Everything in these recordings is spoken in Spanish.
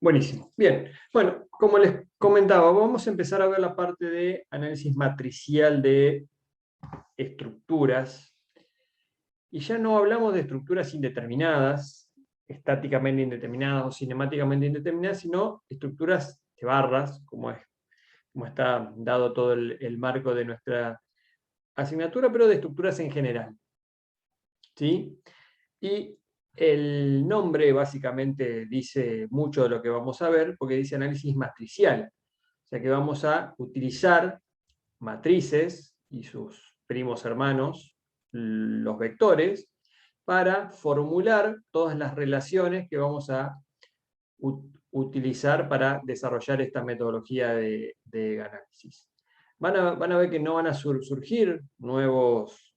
Buenísimo. Bien. Bueno, como les comentaba, vamos a empezar a ver la parte de análisis matricial de estructuras. Y ya no hablamos de estructuras indeterminadas, estáticamente indeterminadas o cinemáticamente indeterminadas, sino estructuras de barras, como está dado todo el marco de nuestra asignatura, pero de estructuras en general. ¿Sí? Y el nombre básicamente dice mucho de lo que vamos a ver, porque dice análisis matricial. O sea que vamos a utilizar matrices y sus primos hermanos, los vectores, para formular todas las relaciones que vamos a utilizar para desarrollar esta metodología de análisis. Van a ver que no van a surgir nuevos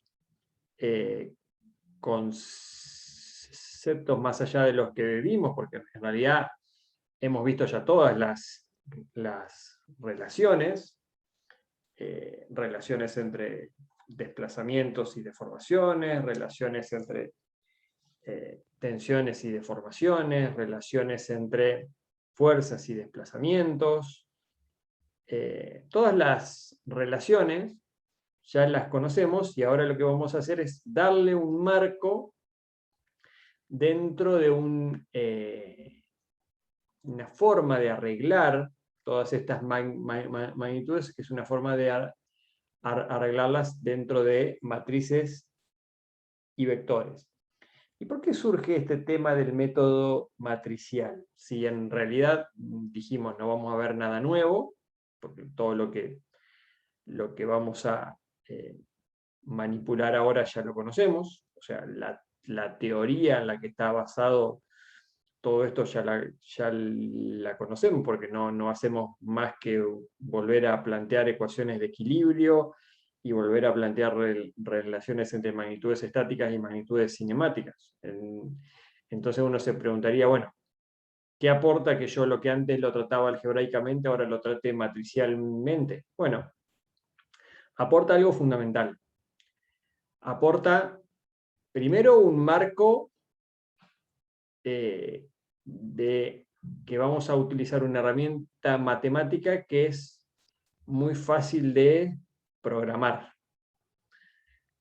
conceptos más allá de los que vimos, porque en realidad hemos visto ya todas las relaciones, relaciones entre desplazamientos y deformaciones, relaciones entre tensiones y deformaciones, relaciones entre fuerzas y desplazamientos. Todas las relaciones ya las conocemos y ahora lo que vamos a hacer es darle un marco dentro de una forma de arreglar todas estas magnitudes, que es una forma de arreglarlas dentro de matrices y vectores. ¿Y por qué surge este tema del método matricial? Si en realidad dijimos no vamos a ver nada nuevo, porque todo lo que vamos a manipular ahora ya lo conocemos, o sea, la teoría en la que está basado todo esto ya la conocemos, porque no hacemos más que volver a plantear ecuaciones de equilibrio y volver a plantear relaciones entre magnitudes estáticas y magnitudes cinemáticas. Entonces uno se preguntaría, bueno, ¿qué aporta que yo lo que antes lo trataba algebraicamente, ahora lo trate matricialmente? Bueno, aporta algo fundamental. Aporta primero un marco de que vamos a utilizar una herramienta matemática que es muy fácil de programar.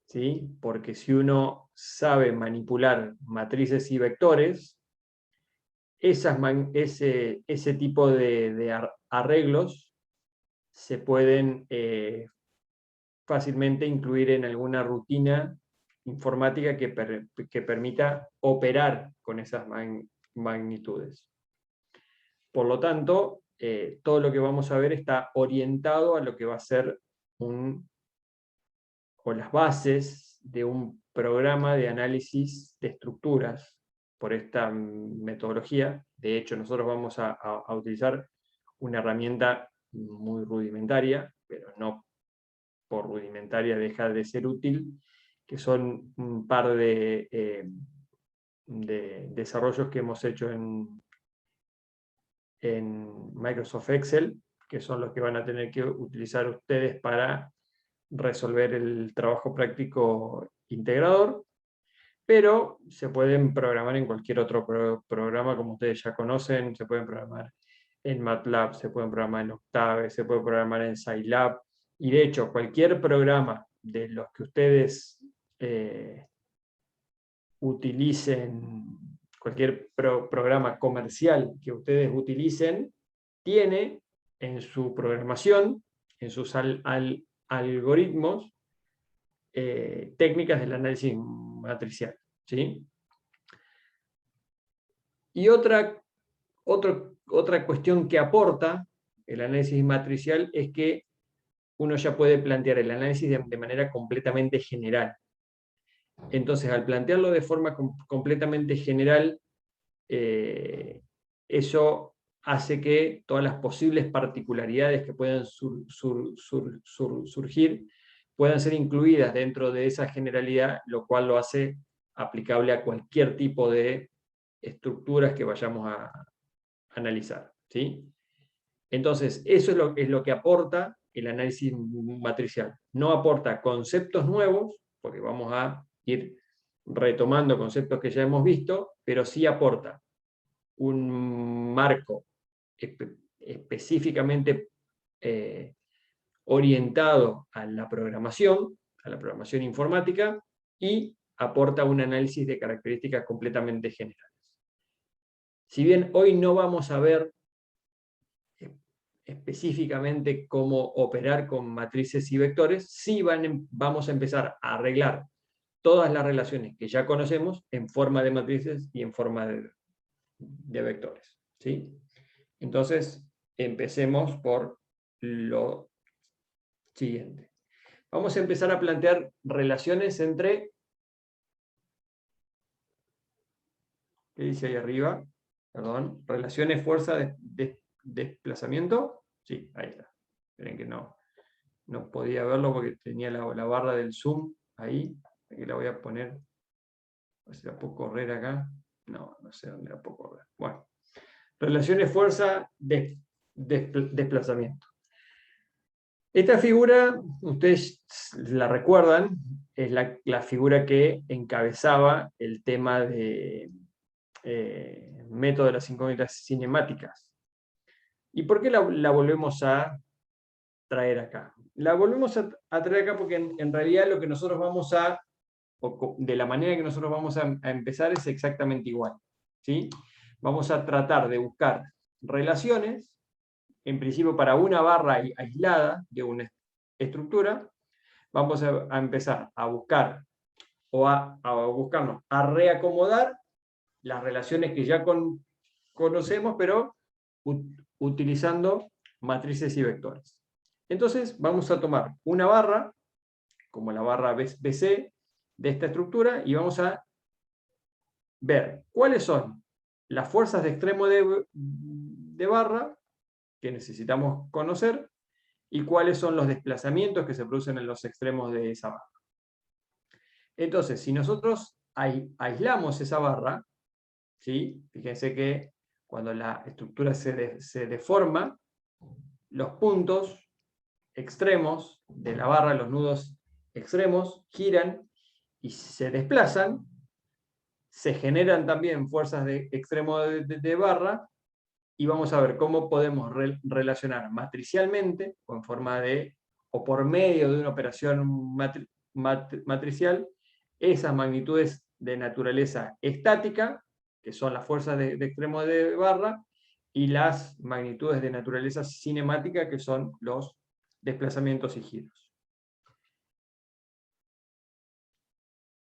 ¿Sí? Porque si uno sabe manipular matrices y vectores, ese tipo de arreglos se pueden fácilmente incluir en alguna rutina informática que permita operar con esas magnitudes. Por lo tanto, todo lo que vamos a ver está orientado a lo que va a ser o las bases de un programa de análisis de estructuras por esta metodología. De hecho, nosotros vamos a utilizar una herramienta muy rudimentaria, pero no por rudimentaria deja de ser útil, que son un par de desarrollos que hemos hecho en Microsoft Excel, que son los que van a tener que utilizar ustedes para resolver el trabajo práctico integrador, pero se pueden programar en cualquier otro programa, como ustedes ya conocen. Se pueden programar en MATLAB, se pueden programar en Octave, se puede programar en Scilab, y de hecho cualquier programa de los que ustedes utilicen, cualquier programa comercial que ustedes utilicen, tiene en su programación, en sus algoritmos, técnicas del análisis matricial. ¿Sí? Y otra cuestión que aporta el análisis matricial es que uno ya puede plantear el análisis de manera completamente general. Entonces, al plantearlo de forma completamente general, eso hace que todas las posibles particularidades que puedan surgir puedan ser incluidas dentro de esa generalidad, lo cual lo hace aplicable a cualquier tipo de estructuras que vayamos a analizar. ¿Sí? Entonces, eso es lo que aporta el análisis matricial. No aporta conceptos nuevos, porque vamos a ir retomando conceptos que ya hemos visto, pero sí aporta un marco específicamente orientado a la programación informática, y aporta un análisis de características completamente generales. Si bien hoy no vamos a ver específicamente cómo operar con matrices y vectores, sí vamos a empezar a arreglar todas las relaciones que ya conocemos en forma de matrices y en forma de vectores, ¿sí? Entonces, empecemos por lo siguiente. Vamos a empezar a plantear relaciones entre, ¿qué dice ahí arriba? Perdón, relaciones fuerza desplazamiento. Sí, ahí está. Esperen que no podía verlo porque tenía la barra del zoom ahí. Aquí la voy a poner. A ver si la puedo correr acá. No sé dónde la puedo correr. Bueno. Relaciones fuerza desplazamiento. Esta figura, ustedes la recuerdan, es la figura que encabezaba el tema de método de las incógnitas cinemáticas. ¿Y por qué la volvemos a traer acá? La volvemos a traer acá porque en realidad lo que nosotros vamos a, de la manera que nosotros vamos a empezar es exactamente igual, ¿sí? Vamos a tratar de buscar relaciones, en principio para una barra aislada de una estructura. Vamos a empezar a buscar o a buscarnos, a reacomodar las relaciones que ya conocemos, pero utilizando matrices y vectores. Entonces vamos a tomar una barra, como la barra BC, de esta estructura, y vamos a ver cuáles son las fuerzas de extremo de barra que necesitamos conocer y cuáles son los desplazamientos que se producen en los extremos de esa barra. Entonces, si nosotros aislamos esa barra, ¿sí? Fíjense que cuando la estructura se deforma, los puntos extremos de la barra, los nudos extremos, giran y se desplazan. Se generan también fuerzas de extremo de barra, y vamos a ver cómo podemos relacionar matricialmente, o en forma de, o por medio de una operación matricial, esas magnitudes de naturaleza estática, que son las fuerzas de extremo de barra, y las magnitudes de naturaleza cinemática, que son los desplazamientos y giros.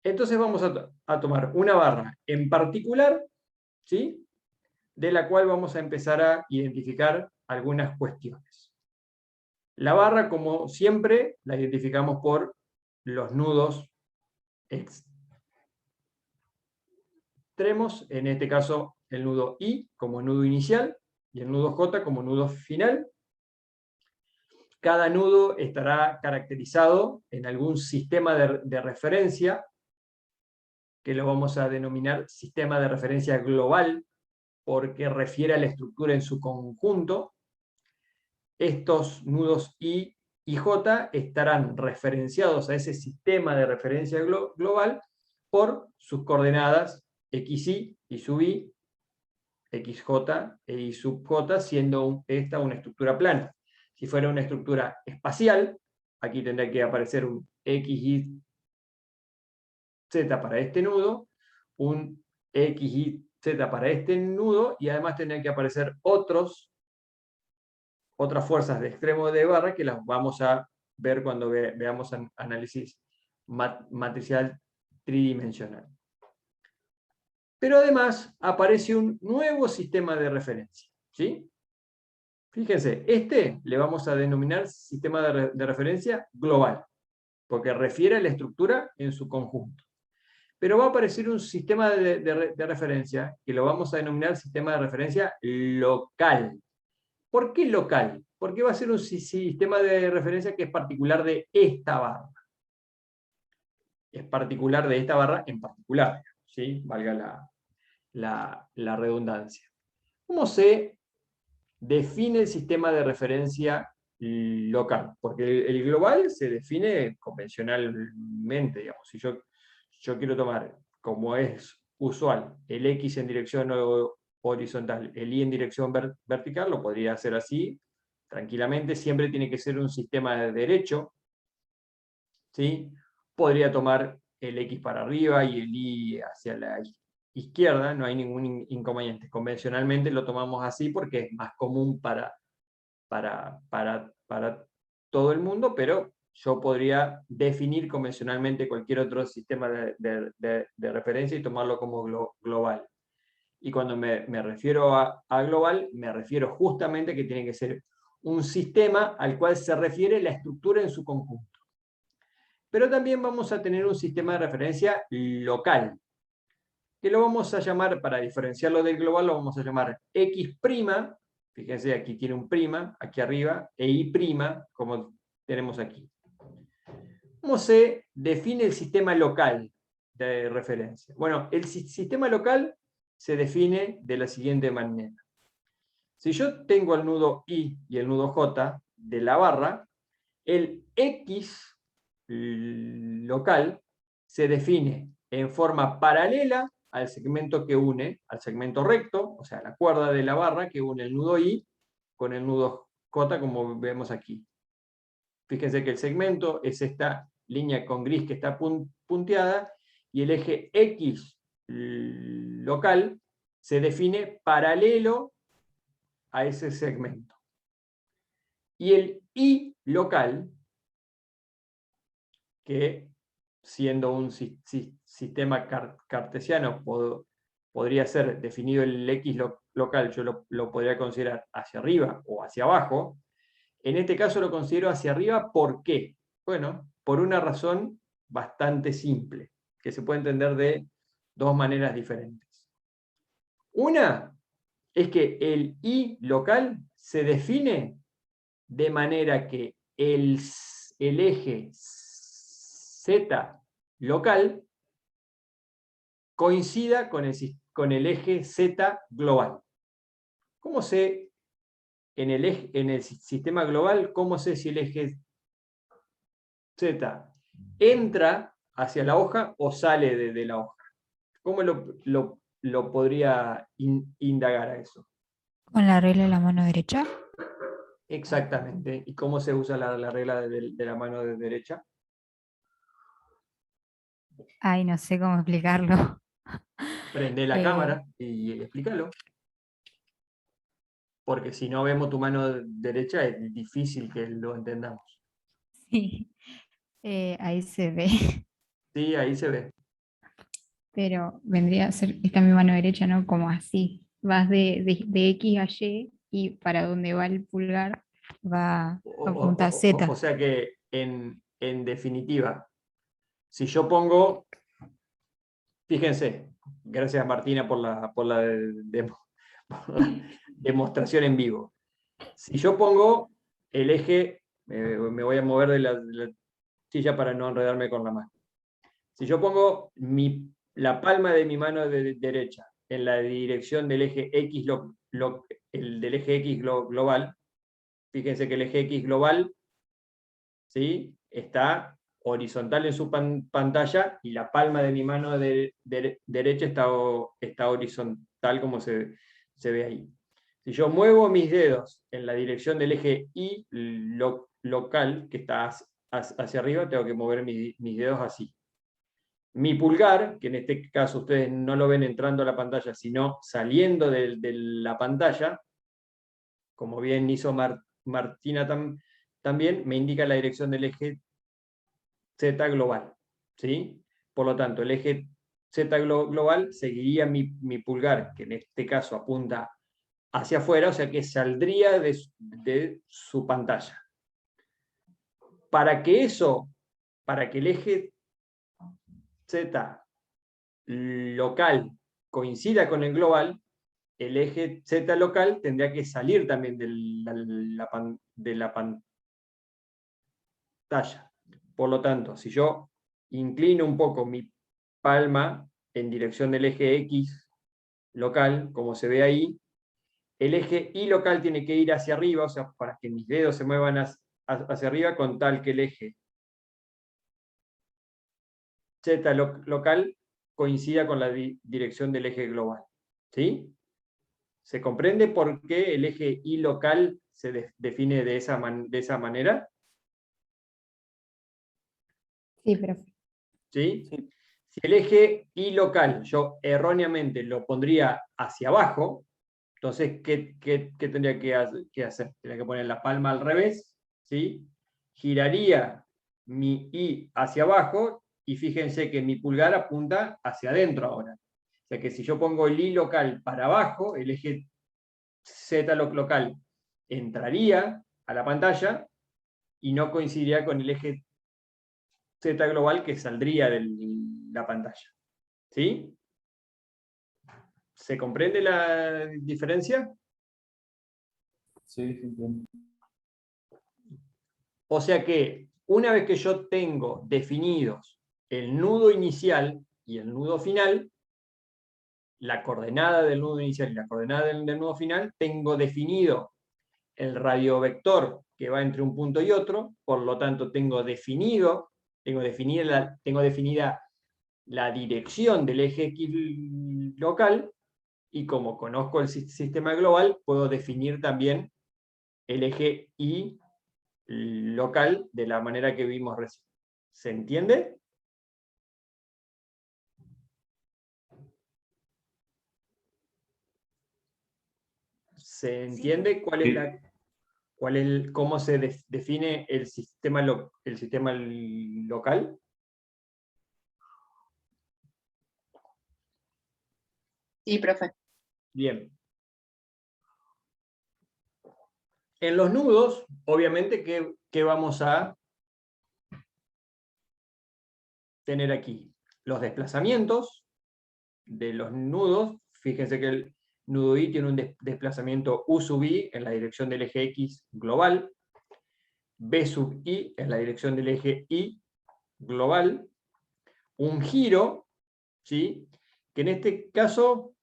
Entonces vamos a tomar una barra en particular, ¿sí? De la cual vamos a empezar a identificar algunas cuestiones. La barra, como siempre, la identificamos por los nudos extremos, en este caso el nudo I como nudo inicial y el nudo J como nudo final. Cada nudo estará caracterizado en algún sistema de referencia, que lo vamos a denominar sistema de referencia global, porque refiere a la estructura en su conjunto. Estos nudos I y J estarán referenciados a ese sistema de referencia global por sus coordenadas xy y sub i, xj e y sub j, siendo esta una estructura plana. Si fuera una estructura espacial, aquí tendría que aparecer un xy z para este nudo, un xy z para este nudo, y además tendrían que aparecer otras fuerzas de extremo de barra, que las vamos a ver cuando veamos análisis matricial tridimensional. Pero además aparece un nuevo sistema de referencia, ¿sí? Fíjense, este le vamos a denominar sistema de referencia global, porque refiere a la estructura en su conjunto. Pero va a aparecer un sistema de referencia que lo vamos a denominar sistema de referencia local. ¿Por qué local? Porque va a ser un sistema de referencia que es particular de esta barra. Es particular de esta barra en particular, ¿sí? Valga la redundancia. ¿Cómo se define el sistema de referencia local? Porque el global se define convencionalmente, digamos. Si yo quiero tomar, como es usual, el X en dirección horizontal. El Y en dirección vertical lo podría hacer así, tranquilamente. Siempre tiene que ser un sistema de derecho, ¿sí? Podría tomar el X para arriba y el Y hacia la izquierda, no hay ningún inconveniente. Convencionalmente lo tomamos así porque es más común para todo el mundo, pero yo podría definir convencionalmente cualquier otro sistema de referencia y tomarlo como global. Y cuando me refiero a global, me refiero justamente que tiene que ser un sistema al cual se refiere la estructura en su conjunto. Pero también vamos a tener un sistema de referencia local, que lo vamos a llamar, para diferenciarlo del global, lo vamos a llamar X', fíjense, aquí tiene un prima, aquí arriba, e Y', como tenemos aquí. ¿Cómo se define el sistema local de referencia? Bueno, el sistema local se define de la siguiente manera. Si yo tengo el nudo I y el nudo J de la barra, el X local se define en forma paralela al segmento que une, al segmento recto, o sea, la cuerda de la barra que une el nudo I con el nudo J, como vemos aquí. Fíjense que el segmento es esta línea con gris que está punteada, y el eje X local se define paralelo a ese segmento. Y el Y local, que siendo un sistema cartesiano podría ser definido el X local, yo lo podría considerar hacia arriba o hacia abajo. En este caso lo considero hacia arriba, ¿por qué? Bueno, por una razón bastante simple, que se puede entender de dos maneras diferentes. Una es que el Y local se define de manera que el eje Z local coincida con el eje Z global. ¿Cómo sé en el sistema global, cómo sé si el eje Z entra hacia la hoja o sale de la hoja? ¿Cómo lo podría indagar a eso? ¿Con la regla de la mano derecha? Exactamente. ¿Y cómo se usa la regla de la mano derecha? Ay, no sé cómo explicarlo. Prende la Eh, cámara y explícalo. Porque si no vemos tu mano derecha es difícil que lo entendamos. sí, ahí se ve, Sí, ahí se ve. pero vendría a ser esta mi mano derecha, ¿no? Como así. Vas de X a Y para donde va el pulgar va apunta a O Z. sea que, en definitiva, si yo pongo, fíjense, gracias Martina por la demostración en vivo. Si yo pongo el eje, me voy a mover de la silla para no enredarme con la mano. Si yo pongo la palma de mi mano derecha en la dirección del eje X, del eje X global, fíjense que el eje X global, ¿sí?, está horizontal en su pantalla, y la palma de mi mano derecha está horizontal, como se ve ahí. Si yo muevo mis dedos en la dirección del eje Y local, que está hacia arriba, tengo que mover mis dedos así. Mi pulgar, que en este caso ustedes no lo ven entrando a la pantalla, sino saliendo de la pantalla, como bien hizo Martina también, me indica la dirección del eje Z global, ¿sí? Por lo tanto, el eje Z global seguiría mi pulgar, que en este caso apunta hacia afuera, o sea que saldría de su pantalla. Para que el eje Z local coincida con el global, el eje Z local tendría que salir también de la pantalla. Por lo tanto, si yo inclino un poco mi palma en dirección del eje X local, como se ve ahí, el eje Y local tiene que ir hacia arriba, o sea, para que mis dedos se muevan hacia arriba, con tal que el eje Z local coincida con la dirección del eje global. ¿Sí? ¿Se comprende por qué el eje Y local se define de esa manera? Sí, profe. ¿Sí? Sí. Si el eje Y local yo erróneamente lo pondría hacia abajo, entonces, ¿qué tendría que hacer? Tendría que poner la palma al revés, ¿sí? Giraría mi I hacia abajo y fíjense que mi pulgar apunta hacia adentro ahora. O sea que si yo pongo el I local para abajo, el eje Z local entraría a la pantalla y no coincidiría con el eje Z global que saldría de la pantalla. ¿Sí? ¿Se comprende la diferencia? Sí, sí, entiendo. O sea que una vez que yo tengo definidos el nudo inicial y el nudo final, la coordenada del nudo inicial y la coordenada del nudo final, tengo definido el radiovector que va entre un punto y otro, por lo tanto tengo definida la dirección del eje X local, y como conozco el sistema global, puedo definir también el eje Y local de la manera que vimos recién. ¿Se entiende? ¿Se entiende cómo se define el sistema local? Sí, profe. Bien. En los nudos, obviamente, ¿qué vamos a tener aquí? Los desplazamientos de los nudos. Fíjense que el nudo I tiene un desplazamiento U sub I en la dirección del eje X global, B sub I en la dirección del eje Y global, un giro, ¿sí? Que en este caso,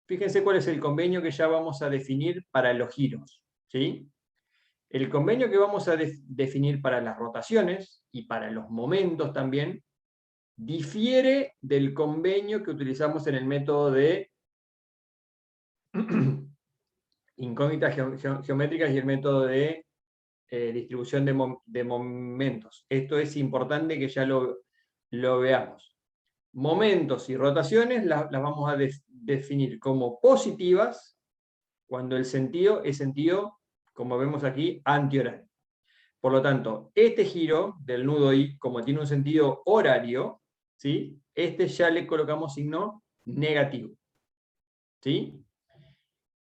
fíjense cuál es el convenio que ya vamos a definir para los giros, ¿sí? El convenio que vamos a definir para las rotaciones y para los momentos también difiere del convenio que utilizamos en el método de incógnitas geométricas y el método de distribución de momentos. Esto es importante que ya lo veamos. Momentos y rotaciones las vamos a definir como positivas cuando el sentido es sentido, como vemos aquí, antihorario. Por lo tanto, este giro del nudo I, como tiene un sentido horario, ¿sí? Este ya le colocamos signo negativo, ¿sí?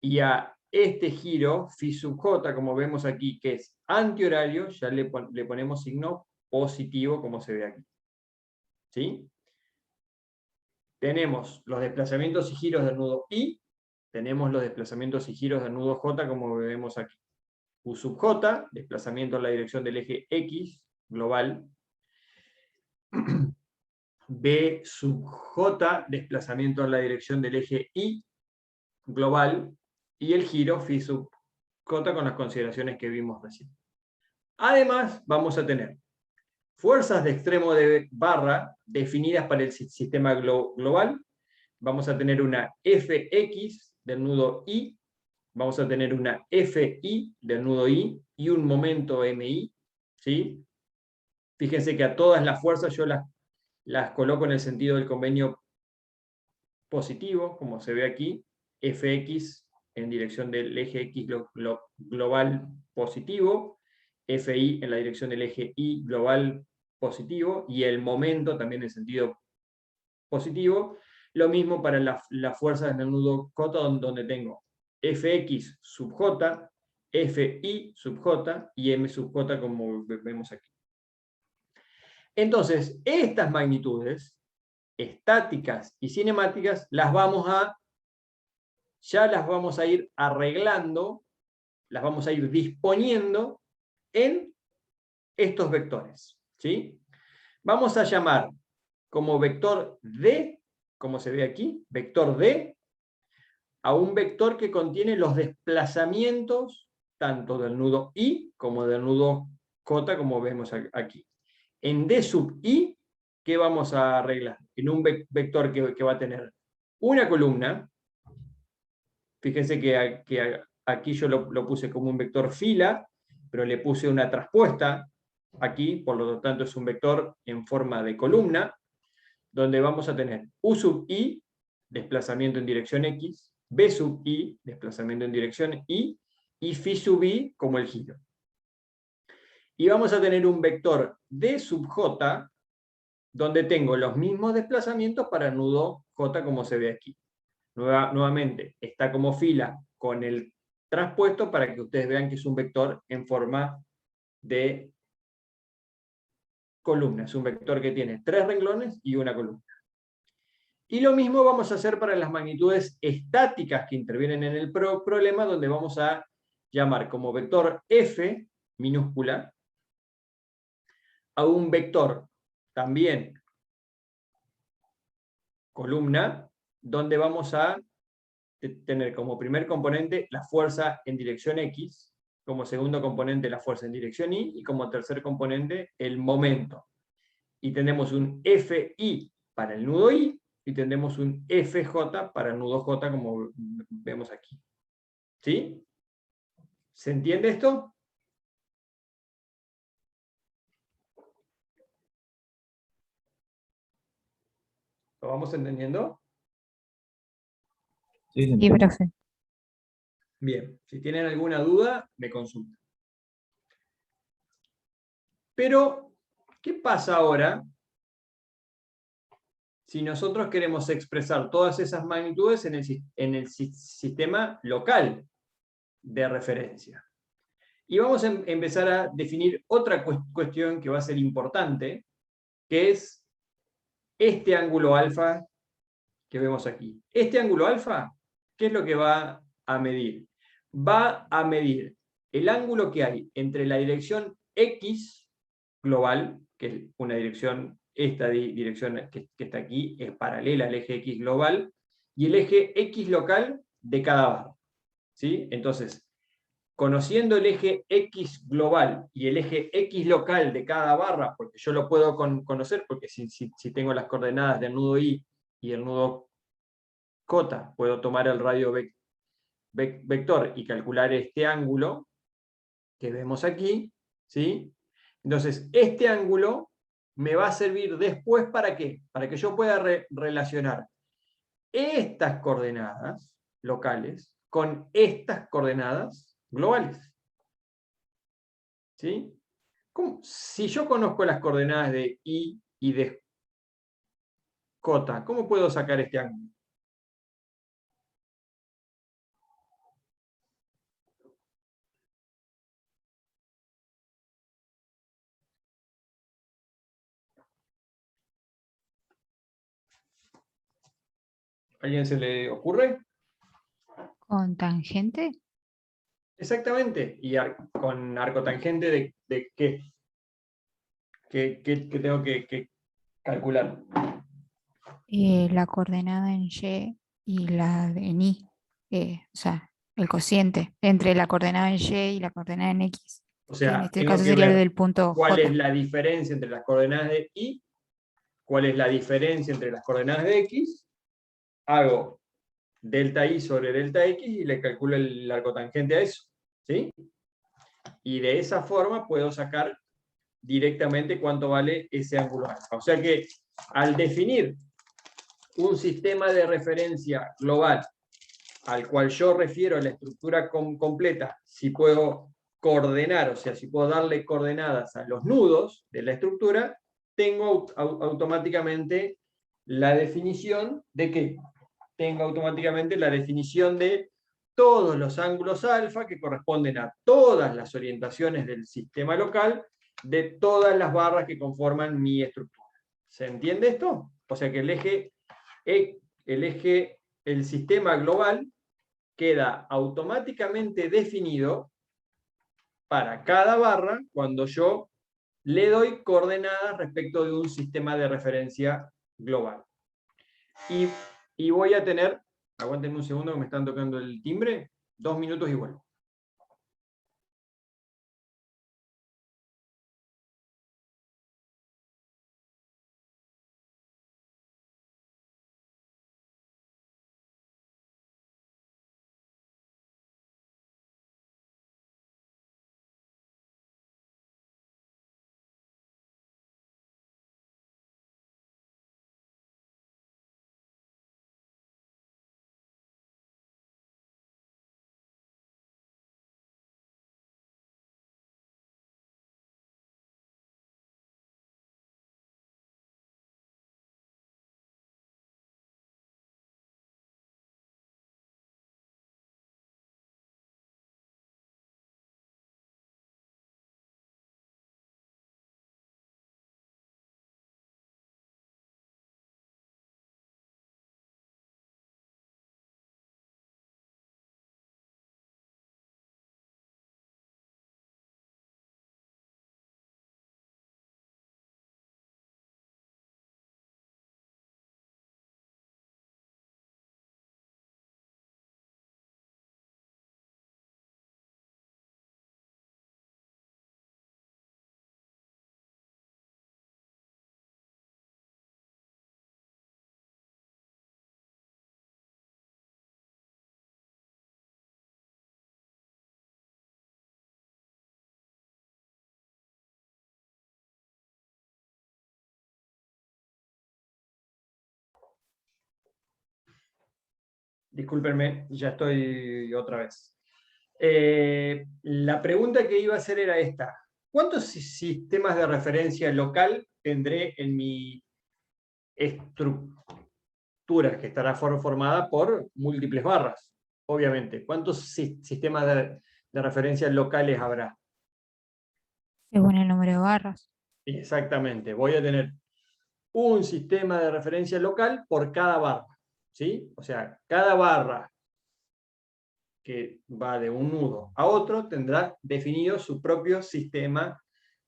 Y a este giro, phi sub j, como vemos aquí, que es antihorario, ya le ponemos signo positivo, como se ve aquí. ¿Sí? Tenemos los desplazamientos y giros del nudo I, tenemos los desplazamientos y giros del nudo J, como vemos aquí. U sub J, desplazamiento en la dirección del eje X, global. B sub J, desplazamiento en la dirección del eje Y, global. Y el giro phi sub J con las consideraciones que vimos recién. Además, vamos a tener fuerzas de extremo de barra definidas para el sistema global. Vamos a tener una Fx del nudo I, vamos a tener una Fi del nudo I y un momento Mi. ¿Sí? Fíjense que a todas las fuerzas yo las coloco en el sentido del convenio positivo, como se ve aquí, Fx en dirección del eje X global positivo, Fi en la dirección del eje Y global positivo, y el momento también en sentido positivo. Lo mismo para las fuerzas en el nudo J, donde tengo Fx sub J, Fi sub J y M sub J, como vemos aquí. Entonces, estas magnitudes estáticas y cinemáticas ya las vamos a ir arreglando, las vamos a ir disponiendo en estos vectores, ¿sí? Vamos a llamar como vector D, como se ve aquí, vector D, a un vector que contiene los desplazamientos tanto del nudo I como del nudo J, como vemos aquí. En D sub I, ¿qué vamos a arreglar? En un vector que va a tener una columna. Fíjense que aquí yo lo puse como un vector fila, pero le puse una traspuesta aquí, por lo tanto es un vector en forma de columna, donde vamos a tener U sub I, desplazamiento en dirección X, B sub I, desplazamiento en dirección Y, y phi sub I como el giro. Y vamos a tener un vector D sub J, donde tengo los mismos desplazamientos para el nudo J como se ve aquí. Nuevamente, está como fila con el traspuesto para que ustedes vean que es un vector en forma de columna. Es un vector que tiene 3 renglones y una columna. Y lo mismo vamos a hacer para las magnitudes estáticas que intervienen en el problema, donde vamos a llamar como vector F minúscula a un vector también columna, donde vamos a tener como primer componente la fuerza en dirección X, como segundo componente la fuerza en dirección Y, y como tercer componente el momento. Y tenemos un FI para el nudo I, y tendremos un FJ para el nudo J, como vemos aquí. ¿Sí? ¿Se entiende esto? ¿Lo vamos entendiendo? Sí, se Sí, entiende. profe. Bien, si tienen alguna duda, me consultan. Pero, ¿qué pasa ahora si nosotros queremos expresar todas esas magnitudes en el sistema local de referencia? Y vamos a empezar a definir otra cuestión que va a ser importante, que es este ángulo alfa que vemos aquí. Este ángulo alfa, ¿qué es lo que va a medir? Va a medir el ángulo que hay entre la dirección X global, que es una dirección, esta dirección que está aquí, es paralela al eje X global, y el eje X local de cada barra. ¿Sí? Entonces, conociendo el eje X global y el eje X local de cada barra, porque yo lo puedo conocer, porque si tengo las coordenadas del nudo I y el nudo J, puedo tomar el radio vector y calcular este ángulo que vemos aquí, ¿sí? Entonces, este ángulo me va a servir después ¿para qué? Para que yo pueda relacionar estas coordenadas locales con estas coordenadas globales. ¿Sí? Si yo conozco las coordenadas de I y de J, ¿cómo puedo sacar este ángulo? ¿A alguien se le ocurre? ¿Con tangente? Exactamente. ¿Y con arcotangente de qué? ¿Qué tengo que calcular? La coordenada en Y y la en I. O sea, el cociente entre la coordenada en Y y la coordenada en X. O Que en sea, este tengo caso que sería el ver del punto cuál es J. la diferencia entre las coordenadas de Y, cuál es la diferencia entre las coordenadas de X, hago delta I sobre delta X y le calculo el arcotangente a eso. ¿Sí? Y de esa forma puedo sacar directamente cuánto vale ese ángulo alfa. O sea que al definir un sistema de referencia global al cual yo refiero a la estructura completa, si puedo coordenar, o sea, si puedo darle coordenadas a los nudos de la estructura, tengo automáticamente la definición de qué? Tengo automáticamente la definición de todos los ángulos alfa que corresponden a todas las orientaciones del sistema local de todas las barras que conforman mi estructura. ¿Se entiende esto? O sea que el sistema global queda automáticamente definido para cada barra cuando yo le doy coordenadas respecto de un sistema de referencia global. Y voy a tener, aguántenme un segundo que me están tocando el timbre, 2 minutos y vuelvo. Discúlpenme, ya estoy otra vez. La pregunta que iba a hacer era esta. ¿Cuántos sistemas de referencia local tendré en mi estructura, que estará formada por múltiples barras? Obviamente. ¿Cuántos sistemas de referencia locales habrá? Según el número de barras. Exactamente. Voy a tener un sistema de referencia local por cada barra. ¿Sí? O sea, cada barra que va de un nudo a otro tendrá definido su propio sistema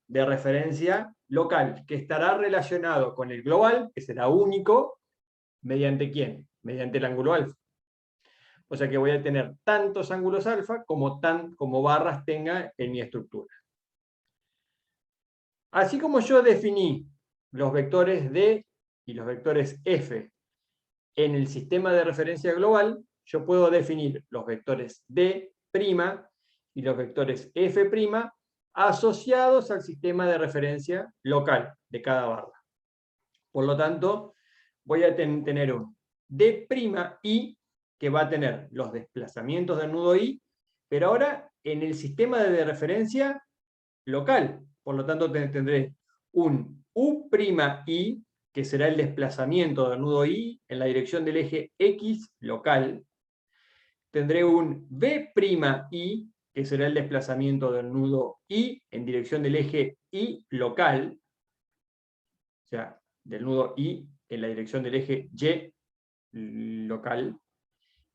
de referencia local, que estará relacionado con el global, que será único, ¿mediante quién? Mediante el ángulo alfa. O sea que voy a tener tantos ángulos alfa como barras tenga en mi estructura. Así como yo definí los vectores D y los vectores F en el sistema de referencia global, yo puedo definir los vectores D' y los vectores F' asociados al sistema de referencia local de cada barra. Por lo tanto, voy a tener un D'I que va a tener los desplazamientos del nudo I, pero ahora en el sistema de referencia local. Por lo tanto, tendré un U'I, que será el desplazamiento del nudo I en la dirección del eje X local. Tendré un B'I, que será el desplazamiento del nudo I en dirección del eje Y local, o sea, del nudo I en la dirección del eje Y local.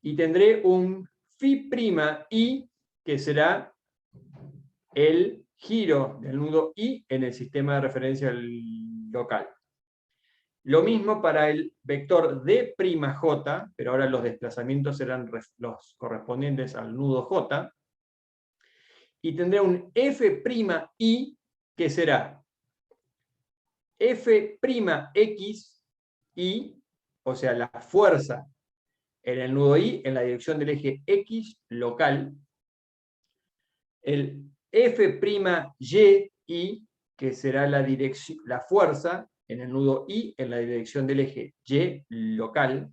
Y tendré un Φ'I, que será el giro del nudo I en el sistema de referencia local. Lo mismo para el vector D'J, pero ahora los desplazamientos serán los correspondientes al nudo J. Y tendré un F'I, que será F'Xi, o sea, la fuerza en el nudo I en la dirección del eje X local. El F'Yi, que será la fuerza en el nudo I en la dirección del eje Y local,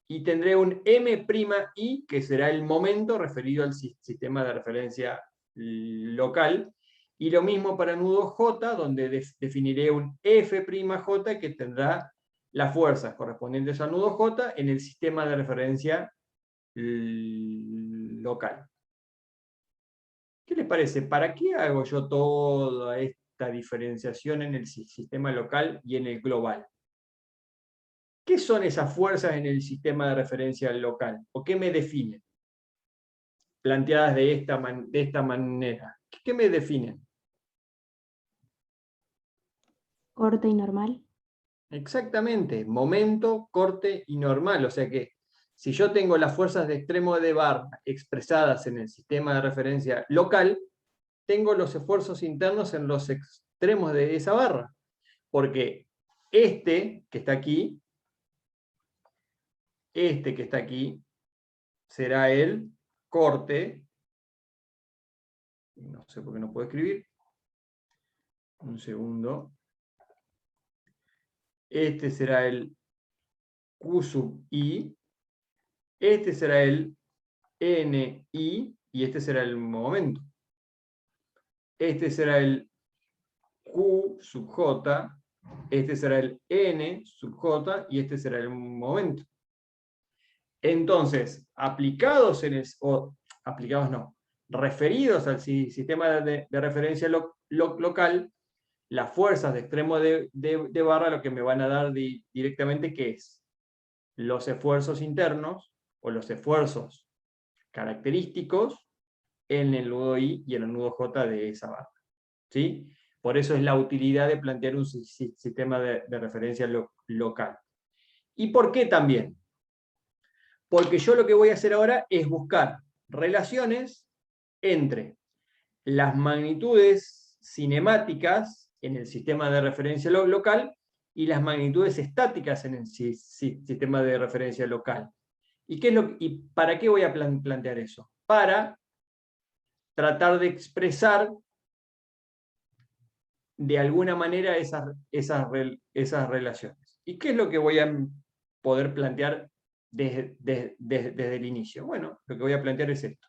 y tendré un M'I, que será el momento referido al sistema de referencia local, y lo mismo para el nudo J, donde definiré un F'J que tendrá las fuerzas correspondientes al nudo J en el sistema de referencia local. ¿Qué les parece? ¿Para qué hago yo toda esta diferenciación en el sistema local y en el global? ¿Qué son esas fuerzas en el sistema de referencia local? ¿O qué me definen? Planteadas de esta manera. ¿Qué me definen? Corte y normal. Exactamente, momento, corte y normal. O sea que si yo tengo las fuerzas de extremo de barra expresadas en el sistema de referencia local, tengo los esfuerzos internos en los extremos de esa barra. Porque este que está aquí será el corte. No sé por qué no puedo escribir. Un segundo. Este será el Q sub I. Este será el NI. Y este será el momento. Este será el Q sub J. Este será el N sub J. Y este será el momento. Entonces, referidos al sistema de referencia local, las fuerzas de extremo de barra lo que me van a dar directamente, ¿qué es? Los esfuerzos internos o los esfuerzos característicos en el nudo I y en el nudo J de esa barra. ¿Sí? Por eso es la utilidad de plantear un sistema de referencia local. ¿Y por qué también? Porque yo lo que voy a hacer ahora es buscar relaciones entre las magnitudes cinemáticas en el sistema de referencia local y las magnitudes estáticas en el sistema de referencia local. ¿Y para qué voy a plantear eso? Para tratar de expresar de alguna manera esas relaciones. ¿Y qué es lo que voy a poder plantear desde el inicio? Bueno, lo que voy a plantear es esto.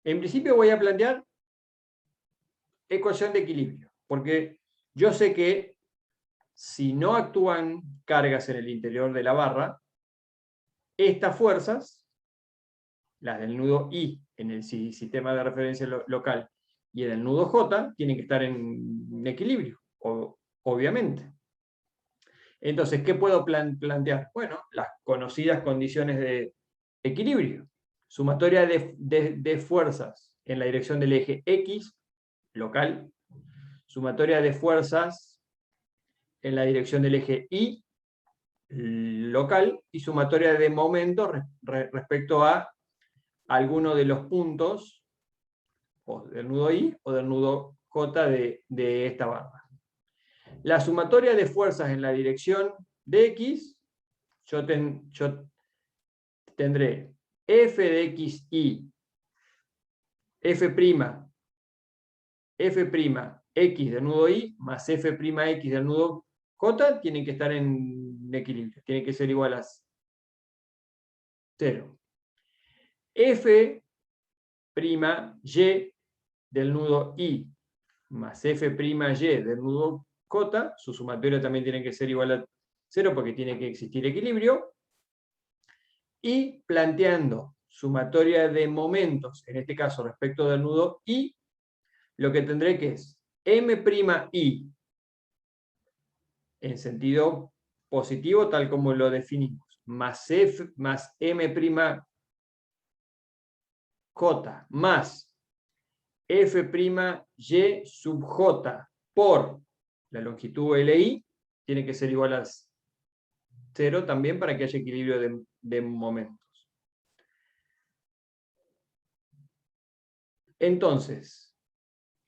En principio voy a plantear ecuación de equilibrio, porque yo sé que si no actúan cargas en el interior de la barra, estas fuerzas, las del nudo I en el sistema de referencia local y en el nudo J, tienen que estar en equilibrio, obviamente. Entonces, ¿qué puedo plantear? Bueno, las conocidas condiciones de equilibrio. Sumatoria de fuerzas en la dirección del eje X, local. Sumatoria de fuerzas en la dirección del eje Y, local. Y sumatoria de momentos respecto a alguno de los puntos o del nudo I o del nudo J de esta barra. La sumatoria de fuerzas en la dirección de X, yo tendré F de XY, F', X del nudo I más F' X del nudo J tienen que estar en equilibrio, tienen que ser igual a 0. F' Y del nudo I más F' Y del nudo J, su sumatoria también tiene que ser igual a 0 porque tiene que existir equilibrio. Y planteando sumatoria de momentos, en este caso respecto del nudo I, lo que tendré que es M'I en sentido positivo, tal como lo definimos, más F más M'J más F'Y sub J por la longitud LI, tiene que ser igual a 0 también para que haya equilibrio de momentos. Entonces,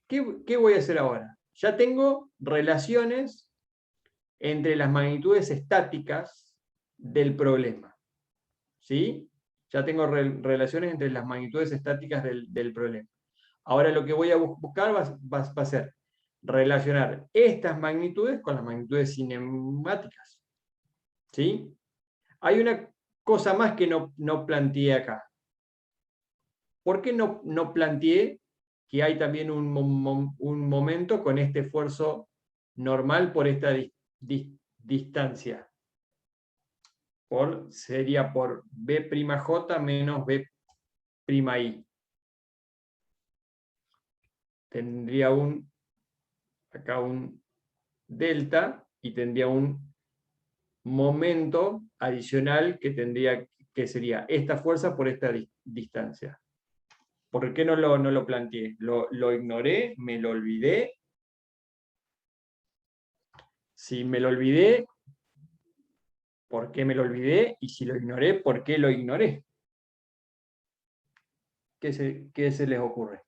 ¿qué voy a hacer ahora? Ya tengo relaciones entre las magnitudes estáticas del problema. ¿Sí? Ya tengo relaciones entre las magnitudes estáticas del problema. Ahora lo que voy a buscar va a ser relacionar estas magnitudes con las magnitudes cinemáticas. ¿Sí? Hay una cosa más que no planteé acá. ¿Por qué no planteé que hay también un momento con este esfuerzo normal por esta distancia? Sería por B'J menos B'I. Tendría acá un delta y tendría un momento adicional que sería esta fuerza por esta distancia. ¿Por qué no lo planteé? ¿Lo ignoré? ¿Me lo olvidé? Si me lo olvidé, ¿por qué me lo olvidé? Y si lo ignoré, ¿por qué lo ignoré? ¿Qué se les ocurre?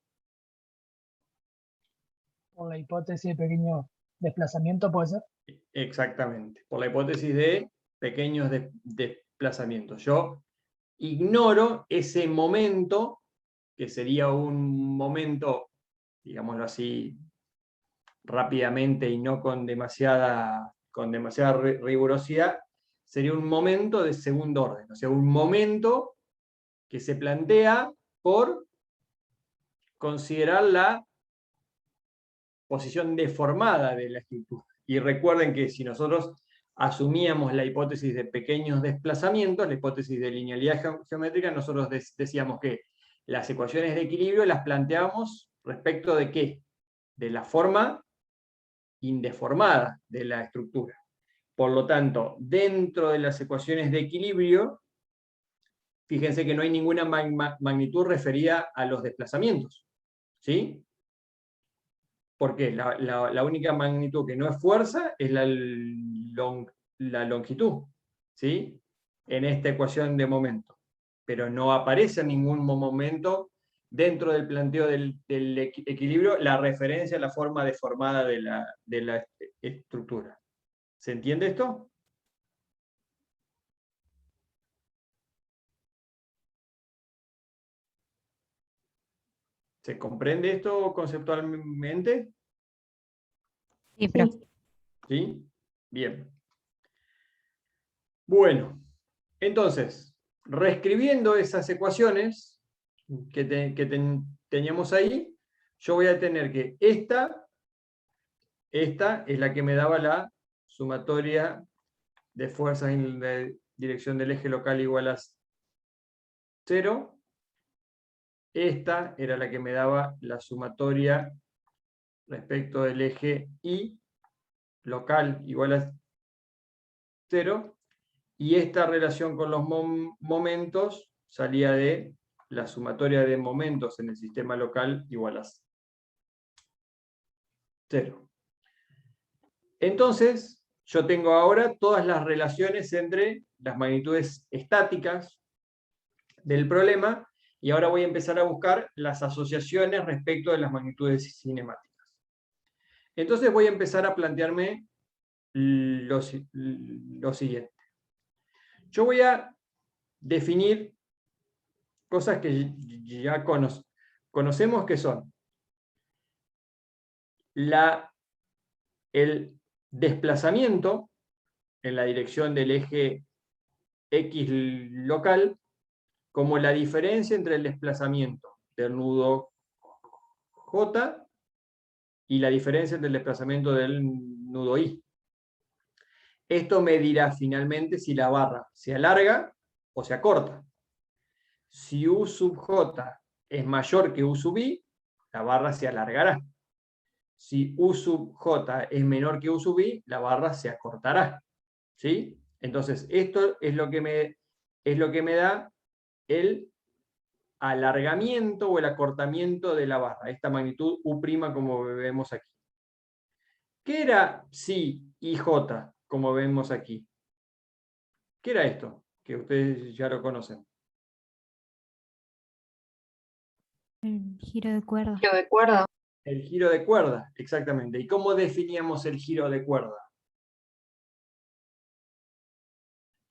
Por la hipótesis de pequeño desplazamiento, ¿puede ser? Exactamente, por la hipótesis de pequeños desplazamientos. Yo ignoro ese momento, que sería un momento, digámoslo así, rápidamente y no con demasiada rigurosidad, sería un momento de segundo orden, o sea, un momento que se plantea por considerar la posición deformada de la estructura. Y recuerden que si nosotros asumíamos la hipótesis de pequeños desplazamientos, la hipótesis de linealidad geométrica, nosotros decíamos que las ecuaciones de equilibrio las planteamos respecto de ¿qué? De la forma indeformada de la estructura. Por lo tanto, dentro de las ecuaciones de equilibrio, fíjense que no hay ninguna magnitud referida a los desplazamientos. ¿Sí? Porque la única magnitud que no es fuerza es la longitud, ¿sí? En esta ecuación de momento. Pero no aparece en ningún momento dentro del planteo del equilibrio la referencia a la forma deformada de la estructura. ¿Se entiende esto? ¿Se comprende esto conceptualmente? Sí, profe. ¿Sí? Bien. Bueno, Entonces, reescribiendo esas ecuaciones que teníamos ahí, yo voy a tener que esta es la que me daba la sumatoria de fuerzas en la dirección del eje local igual a 0. Esta era la que me daba la sumatoria respecto del eje Y local igual a 0. Y esta relación con los momentos salía de la sumatoria de momentos en el sistema local igual a 0. Entonces, yo tengo ahora todas las relaciones entre las magnitudes estáticas del problema, y ahora voy a empezar a buscar las asociaciones respecto de las magnitudes cinemáticas. Entonces voy a empezar a plantearme lo siguiente. Yo voy a definir cosas que ya conocemos, que son el desplazamiento en la dirección del eje X local como la diferencia entre el desplazamiento del nudo J y la diferencia entre el desplazamiento del nudo I. Esto me dirá finalmente si la barra se alarga o se acorta. Si U sub J es mayor que U sub I, la barra se alargará. Si U sub J es menor que U sub I, la barra se acortará. ¿Sí? Entonces, esto es lo que me da el alargamiento o el acortamiento de la barra, esta magnitud U' como vemos aquí. ¿Qué era psi y J, como vemos aquí? ¿Qué era esto? Que ustedes ya lo conocen. El giro de cuerda. Yo de acuerdo. El giro de cuerda, exactamente. ¿Y cómo definíamos el giro de cuerda?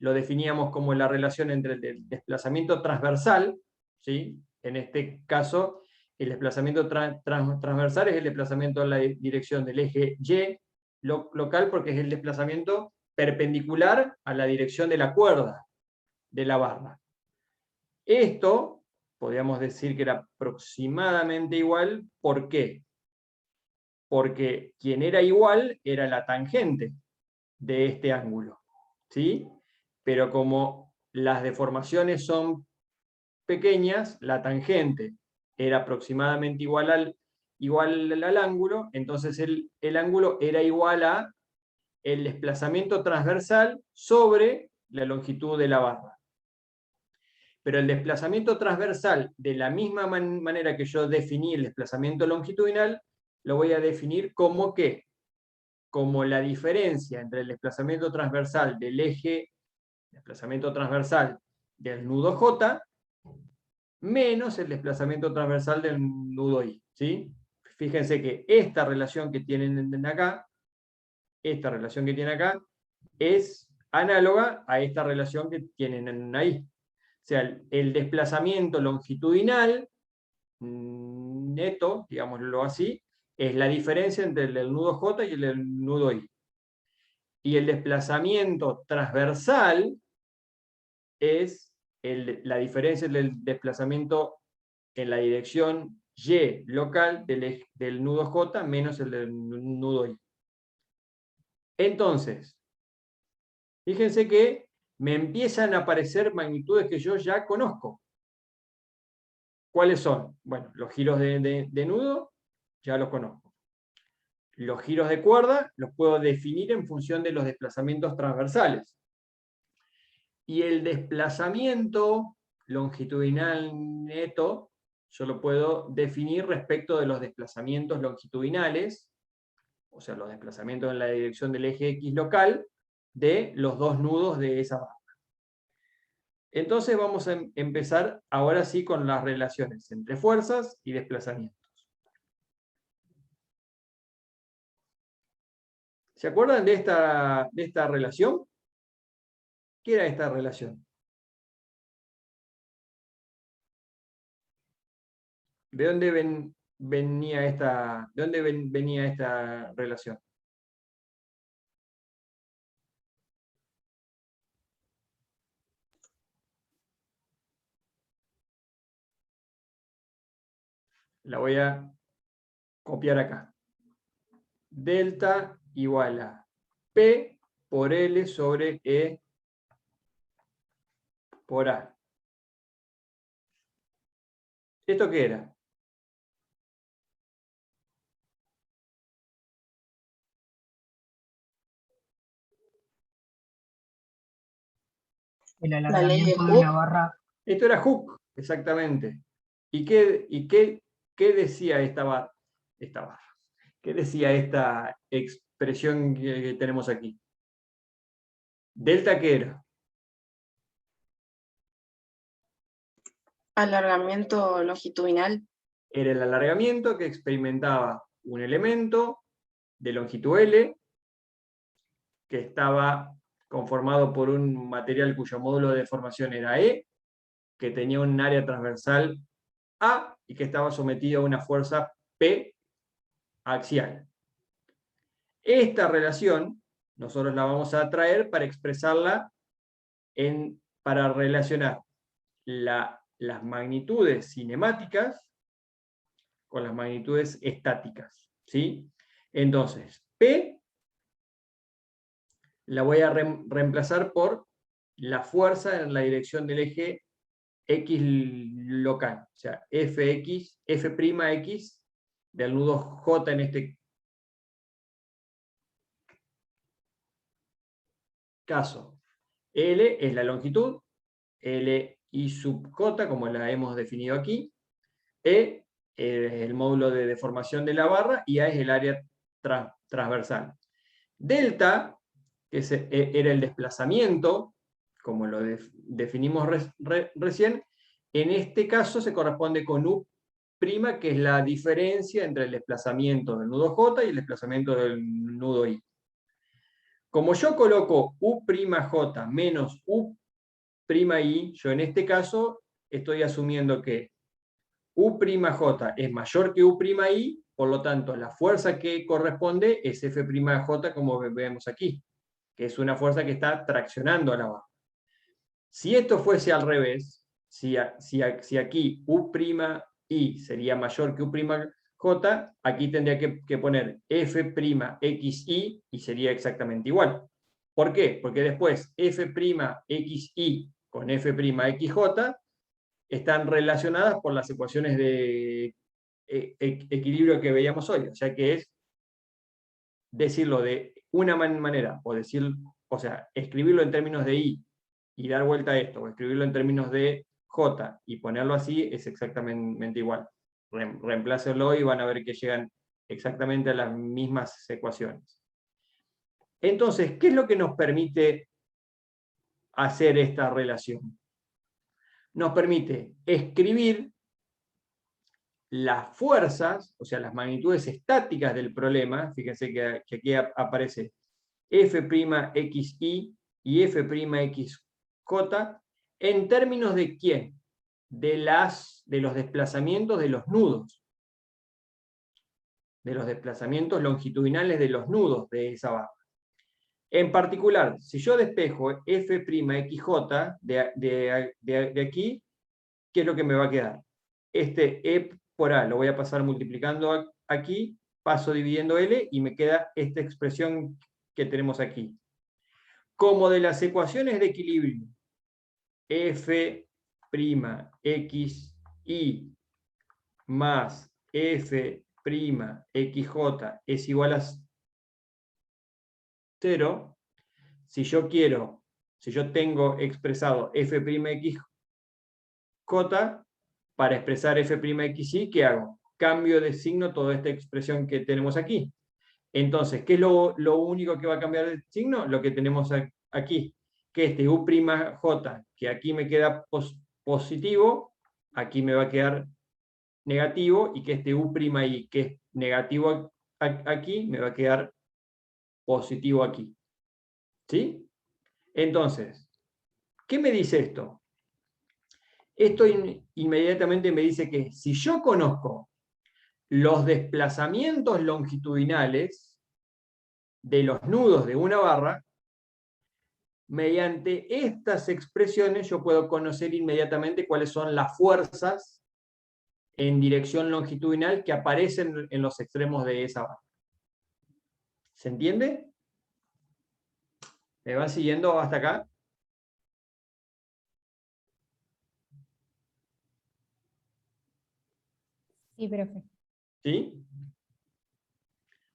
Lo definíamos como la relación entre el desplazamiento transversal, ¿sí? En este caso, el desplazamiento transversal es el desplazamiento en la dirección del eje Y local, porque es el desplazamiento perpendicular a la dirección de la cuerda de la barra. Esto, podríamos decir que era aproximadamente igual. ¿Por qué? Porque quien era igual era la tangente de este ángulo, ¿sí? Pero como las deformaciones son pequeñas, la tangente era aproximadamente igual al ángulo, entonces el ángulo era igual a el desplazamiento transversal sobre la longitud de la barra. Pero el desplazamiento transversal, de la misma manera que yo definí el desplazamiento longitudinal, lo voy a definir como ¿qué? Como la diferencia entre el desplazamiento transversal del eje, desplazamiento transversal del nudo J, menos el desplazamiento transversal del nudo I. ¿Sí? Fíjense que esta relación que tienen acá, es análoga a esta relación que tienen ahí. O sea, el desplazamiento longitudinal neto, digámoslo así, es la diferencia entre el nudo J y el nudo I. Y el desplazamiento transversal es la diferencia entre el desplazamiento en la dirección Y local del nudo J menos el del nudo I. Entonces, fíjense que me empiezan a aparecer magnitudes que yo ya conozco. ¿Cuáles son? Bueno, los giros de nudo ya los conozco. Los giros de cuerda los puedo definir en función de los desplazamientos transversales. Y el desplazamiento longitudinal neto yo lo puedo definir respecto de los desplazamientos longitudinales, o sea, los desplazamientos en la dirección del eje X local, de los dos nudos de esa barra. Entonces vamos a empezar ahora sí con las relaciones entre fuerzas y desplazamientos. ¿Se acuerdan de esta relación? ¿Qué era esta relación? ¿De dónde venía esta relación? La voy a copiar acá. Delta igual a P por L sobre E por A. ¿Esto qué era? El ley de alargamiento de Hooke. una barra. Esto era Hooke, exactamente. ¿Y qué decía esta barra? ¿Qué decía esta expresión que tenemos aquí? ¿Delta qué era? Alargamiento longitudinal. Era el alargamiento que experimentaba un elemento de longitud L que estaba conformado por un material cuyo módulo de deformación era E, que tenía un área transversal A y que estaba sometido a una fuerza P axial. Esta relación nosotros la vamos a traer para expresarla para relacionar las magnitudes cinemáticas con las magnitudes estáticas, ¿sí? Entonces, P la voy a reemplazar por la fuerza en la dirección del eje X local, o sea, Fx, F'X del nudo J en este caso. L es la longitud, L y sub J, como la hemos definido aquí, E es el módulo de deformación de la barra y A es el área transversal. Delta, que era el desplazamiento, como lo definimos recién, en este caso se corresponde con U', que es la diferencia entre el desplazamiento del nudo J y el desplazamiento del nudo I. Como yo coloco U'J menos U'I, yo en este caso estoy asumiendo que U'J es mayor que U'I, por lo tanto la fuerza que corresponde es F'J, como vemos aquí, que es una fuerza que está traccionando a la barra. Si esto fuese al revés, si aquí U'I sería mayor que U'J, aquí tendría que poner F'Xi y sería exactamente igual. ¿Por qué? Porque después F'Xi con F'XJ están relacionadas por las ecuaciones de equilibrio que veíamos hoy. O sea que es decirlo de una manera, o sea, escribirlo en términos de I y dar vuelta a esto, o escribirlo en términos de J y ponerlo así, es exactamente igual. Reemplácenlo y van a ver que llegan exactamente a las mismas ecuaciones. Entonces, ¿qué es lo que nos permite hacer esta relación? Nos permite escribir las fuerzas, o sea, las magnitudes estáticas del problema. Fíjense que aquí aparece F'Xi y F'Xj, en términos de ¿quién? De los desplazamientos de los nudos, de los desplazamientos longitudinales de los nudos de esa barra. En particular, si yo despejo F'XJ de aquí, ¿qué es lo que me va a quedar? Este E por A lo voy a pasar multiplicando aquí, paso dividiendo L y me queda esta expresión que tenemos aquí. Como de las ecuaciones de equilibrio F'Xi más F'XJ es igual a 0, si yo tengo expresado F'XJ para expresar F'Xi, ¿qué hago? Cambio de signo toda esta expresión que tenemos aquí. Entonces, ¿qué es lo único que va a cambiar de signo? Lo que tenemos aquí, que este U'J, que aquí me queda positivo, aquí me va a quedar negativo, y que este U'I, que es negativo aquí, me va a quedar positivo aquí. ¿Sí? Entonces, ¿qué me dice esto? Esto inmediatamente me dice que si yo conozco los desplazamientos longitudinales de los nudos de una barra, mediante estas expresiones yo puedo conocer inmediatamente cuáles son las fuerzas en dirección longitudinal que aparecen en los extremos de esa barra. ¿Se entiende? ¿Me van siguiendo hasta acá? Sí, profe. ¿Sí?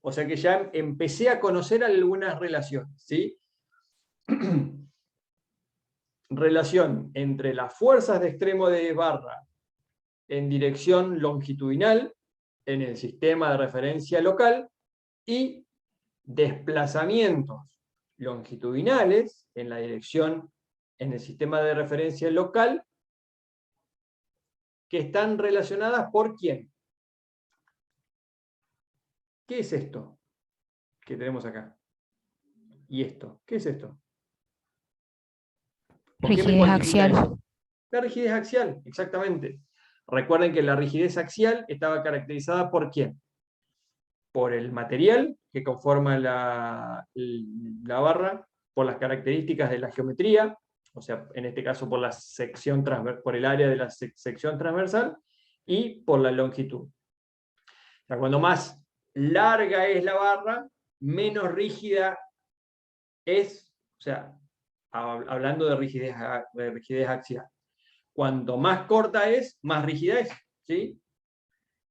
O sea que ya empecé a conocer algunas relaciones, ¿sí? Relación entre las fuerzas de extremo de barra en dirección longitudinal en el sistema de referencia local y desplazamientos longitudinales en la dirección en el sistema de referencia local que están relacionadas por quién. ¿Qué es esto que tenemos acá? ¿Y esto? ¿Qué es esto? ¿Por qué me Rigidez cuantifica axial. eso? La rigidez axial, exactamente. Recuerden que la rigidez axial estaba caracterizada por quién. Por el material que conforma la barra, por las características de la geometría, o sea, en este caso por la sección por el área de la sección transversal, y por la longitud. O sea, cuando más larga es la barra, menos rígida es, o sea, hablando de rigidez axial. Cuanto más corta es, más rígida es, ¿sí?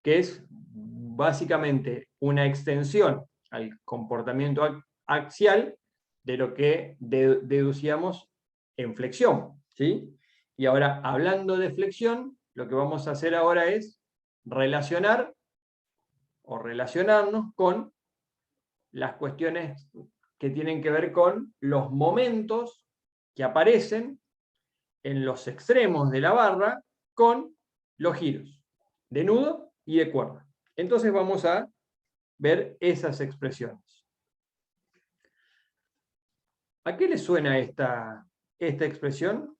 Que es básicamente una extensión al comportamiento axial de lo que deducíamos en flexión, ¿sí? Y ahora, hablando de flexión, lo que vamos a hacer ahora es relacionar o relacionarnos con las cuestiones que tienen que ver con los momentos que aparecen en los extremos de la barra con los giros de nudo y de cuerda. Entonces vamos a ver esas expresiones. ¿A qué le suena esta expresión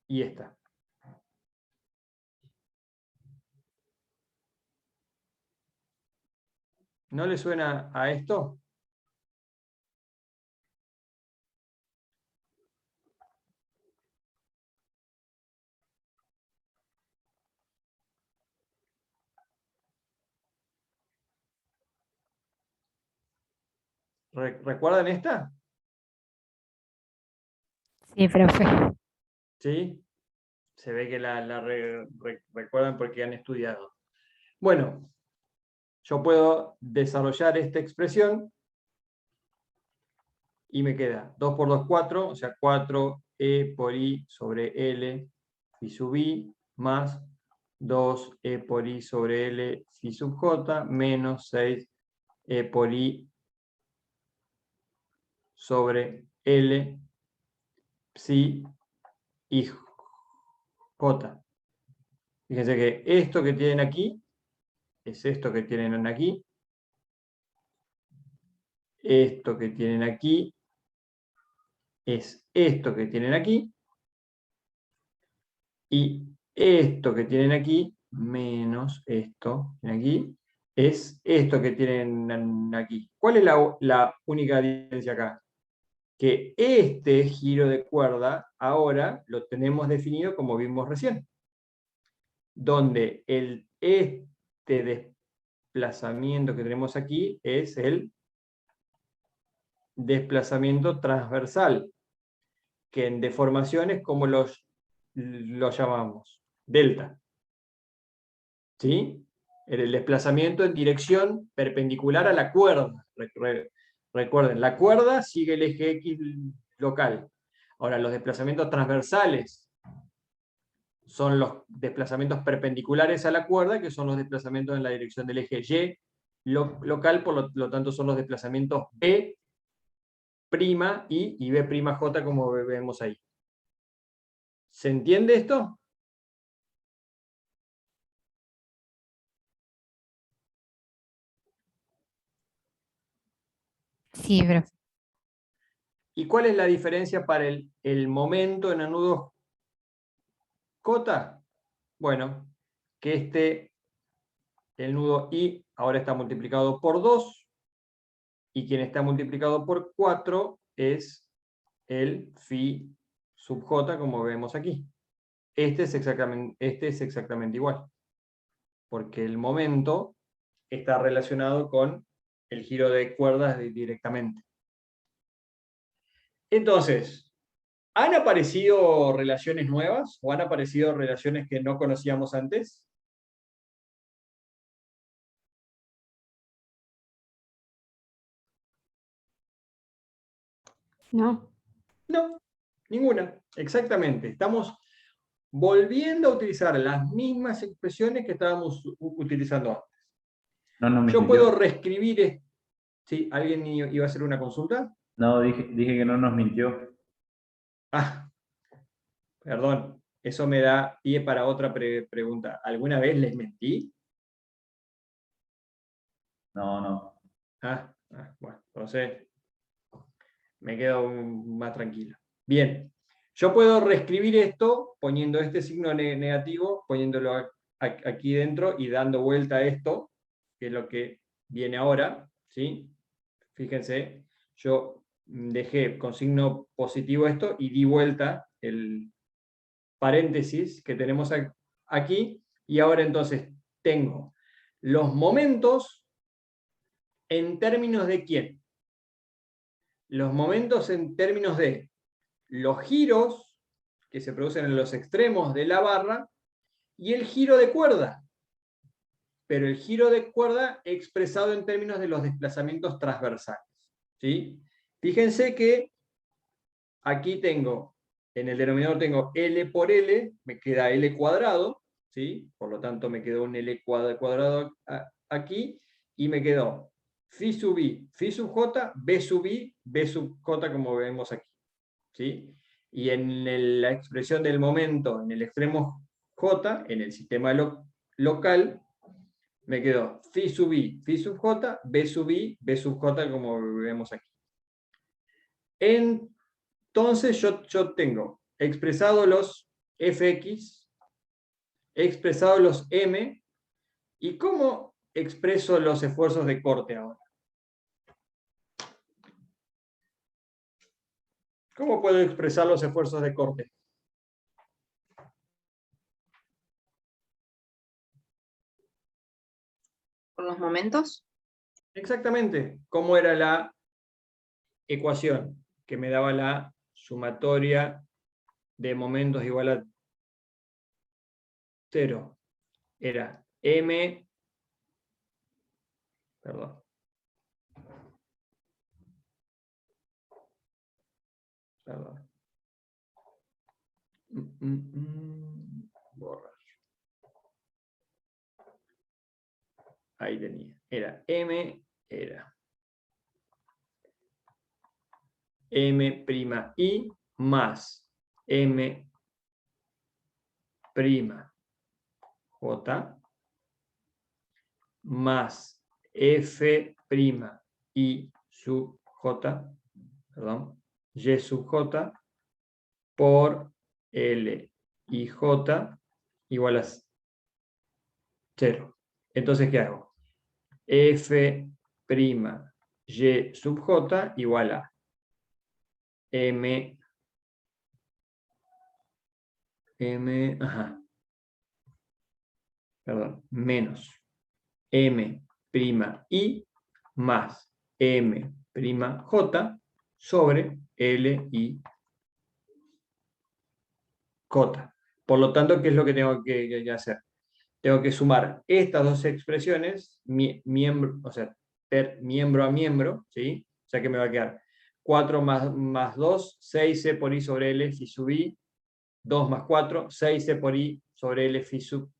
y esta? ¿No le suena a esto? ¿Recuerdan esta? Sí, profe. ¿Sí? Se ve que la recuerdan porque han estudiado. Bueno, yo puedo desarrollar esta expresión y me queda 2 por 2, 4, o sea, 4e por i sobre L phi sub i más 2e por i sobre L phi sub j menos 6e por i sobre L psi y j. Fíjense que esto que tienen aquí es esto que tienen aquí, esto que tienen aquí es esto que tienen aquí, y esto que tienen aquí, menos esto que tienen aquí, es esto que tienen aquí. ¿Cuál es la única diferencia acá? Que este giro de cuerda ahora lo tenemos definido como vimos recién, donde este desplazamiento que tenemos aquí es el desplazamiento transversal, que en deformaciones como lo llamamos, delta. ¿Sí? El desplazamiento en dirección perpendicular a la cuerda. Recuerden, la cuerda sigue el eje X local. Ahora, los desplazamientos transversales son los desplazamientos perpendiculares a la cuerda, que son los desplazamientos en la dirección del eje Y local, por lo tanto son los desplazamientos B' y B'J, como vemos ahí. ¿Se entiende esto? Sí, profe. ¿Y cuál es la diferencia para el momento en el nudo J? Bueno, que el nudo I ahora está multiplicado por 2, y quien está multiplicado por 4 es el phi sub j, como vemos aquí. Este es exactamente igual. porque el momento está relacionado con el giro de cuerdas directamente. Entonces, ¿han aparecido relaciones nuevas o han aparecido relaciones que no conocíamos antes? No. No, ninguna, exactamente. Estamos volviendo a utilizar las mismas expresiones que estábamos utilizando antes. No nos Yo mintió. puedo reescribir esto. ¿Sí? ¿Alguien iba a hacer una consulta? No, dije que no nos mintió. Ah, perdón, eso me da pie para otra pregunta. ¿Alguna vez les mentí? No. Bueno, entonces me quedo más tranquilo. Bien, yo puedo reescribir esto poniendo este signo negativo, poniéndolo aquí dentro y dando vuelta a esto, que es lo que viene ahora, ¿sí? Fíjense, yo dejé con signo positivo esto y di vuelta el paréntesis que tenemos aquí, y ahora entonces tengo los momentos en términos de ¿quién? Los momentos en términos de los giros que se producen en los extremos de la barra y el giro de cuerda. Pero el giro de cuerda expresado en términos de los desplazamientos transversales. ¿Sí? Fíjense que aquí tengo, en el denominador tengo L por L, me queda L cuadrado, ¿sí? Por lo tanto me quedó un L cuadrado aquí, y me quedó phi sub i, phi sub j, b sub i, b sub j, como vemos aquí. ¿Sí? Y en la expresión del momento en el extremo j, en el sistema local, me quedó phi sub i, phi sub j, b sub i, b sub j, como vemos aquí. Entonces yo tengo expresado los fx, he expresado los m, ¿y cómo expreso los esfuerzos de corte ahora? ¿Cómo puedo expresar los esfuerzos de corte? ¿Por los momentos? Exactamente. ¿Cómo era la ecuación que me daba la sumatoria de momentos igual a 0? Era m, perdón, borrar. Ahí tenía. Era m, era m' más m' j más f' y sub j, perdón, y sub j por l y j igual a 0. Entonces, ¿qué hago? F' y sub j igual a menos m' i más m' j sobre l y j. Por lo tanto, ¿qué es lo que tengo que hacer? Tengo que sumar estas dos expresiones, o sea, miembro a miembro, ¿sí? O sea que me va a quedar 4 más 2, 6c por i sobre l phi sub i, 2 más 4, 6c por i sobre l phi sub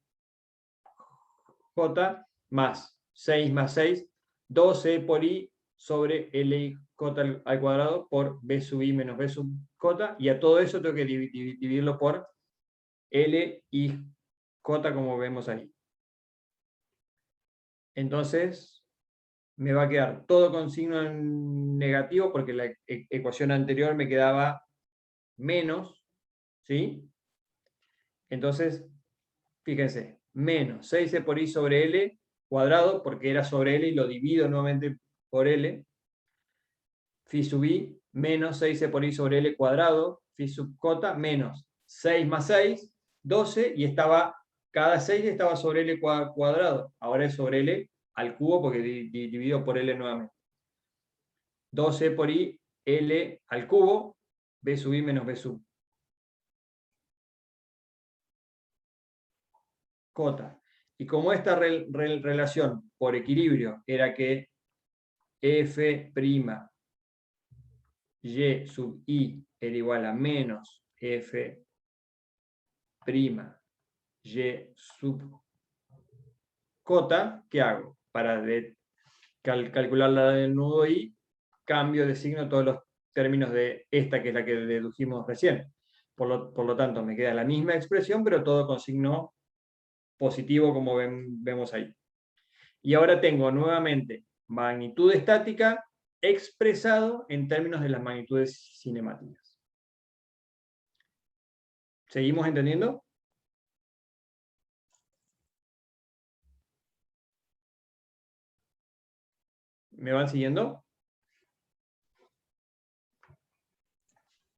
j, más 6 más 6, 12 por i sobre l y j al cuadrado por b sub i menos b sub j, y a todo eso tengo que dividirlo por l y j, como vemos ahí. Entonces me va a quedar todo con signo negativo, porque la ecuación anterior me quedaba menos, ¿sí? Entonces, fíjense, menos 6c por i sobre l cuadrado, porque era sobre l y lo divido nuevamente por l, phi sub i, menos 6c por i sobre l cuadrado, phi sub j, menos 6 más 6, 12, y estaba cada 6 estaba sobre L cuadrado, ahora es sobre L al cubo porque dividido por L nuevamente. 12 por I, L al cubo, B sub I menos B sub J. Y como esta relación por equilibrio era que F' Y sub I era igual a menos F' Y sub J, ¿qué hago? Para calcular la del nudo I, cambio de signo todos los términos de esta, que es la que dedujimos recién. Por lo tanto, me queda la misma expresión, pero todo con signo positivo, como vemos ahí. Y ahora tengo nuevamente magnitud estática expresado en términos de las magnitudes cinemáticas. ¿Seguimos entendiendo? ¿Me van siguiendo?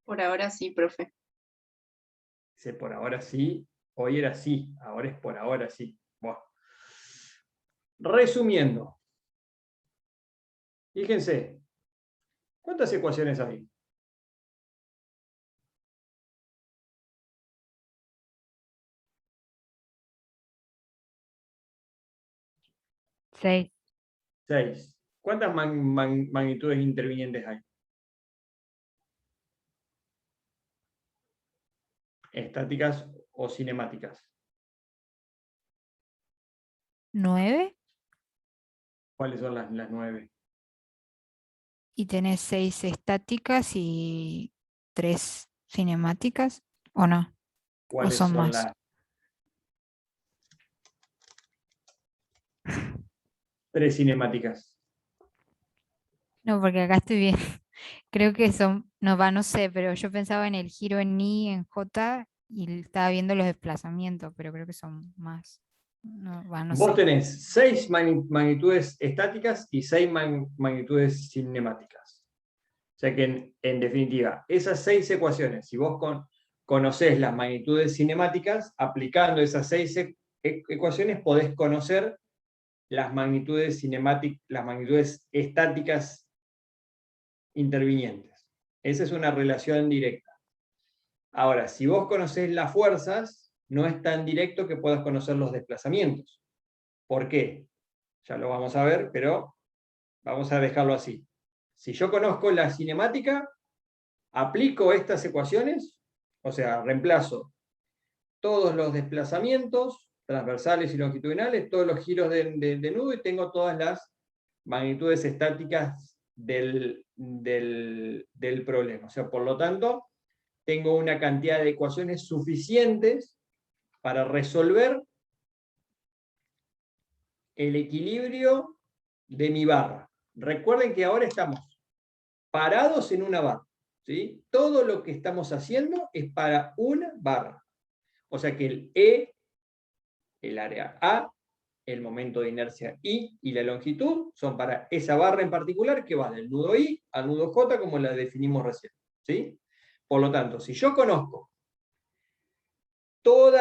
Por ahora sí, profe. Dice por ahora sí, hoy era sí, ahora es por ahora sí. Bueno. Resumiendo, fíjense, ¿cuántas ecuaciones hay? Seis. 6. ¿Cuántas magnitudes intervinientes hay? ¿Estáticas o cinemáticas? 9. ¿Cuáles son las 9? Y tenés 6 estáticas y 3 cinemáticas, ¿o no? ¿O ¿Cuáles son son más? las 3 cinemáticas? No, porque acá estoy bien. Creo que son, no sé, pero yo pensaba en el giro en I, en J, y estaba viendo los desplazamientos, pero creo que son más. No, no Vos sé. tenés 6 magnitudes estáticas y 6 magnitudes cinemáticas. O sea que en definitiva, esas 6 ecuaciones, si vos conocés las magnitudes cinemáticas, aplicando esas 6 ecuaciones podés conocer las magnitudes las magnitudes estáticas intervinientes. Esa es una relación directa. Ahora, si vos conocés las fuerzas, no es tan directo que puedas conocer los desplazamientos. ¿Por qué? Ya lo vamos a ver, pero vamos a dejarlo así. Si yo conozco la cinemática, aplico estas ecuaciones, o sea, reemplazo todos los desplazamientos transversales y longitudinales, todos los giros de nudo, y tengo todas las magnitudes estáticas del problema. O sea, por lo tanto, tengo una cantidad de ecuaciones suficientes para resolver el equilibrio de mi barra. Recuerden que ahora estamos parados en una barra, ¿sí? Todo lo que estamos haciendo es para una barra. O sea que el E, el área A, el momento de inercia I y la longitud son para esa barra en particular que va del nudo I al nudo J, como la definimos recién, ¿sí? Por lo tanto, si yo conozco todos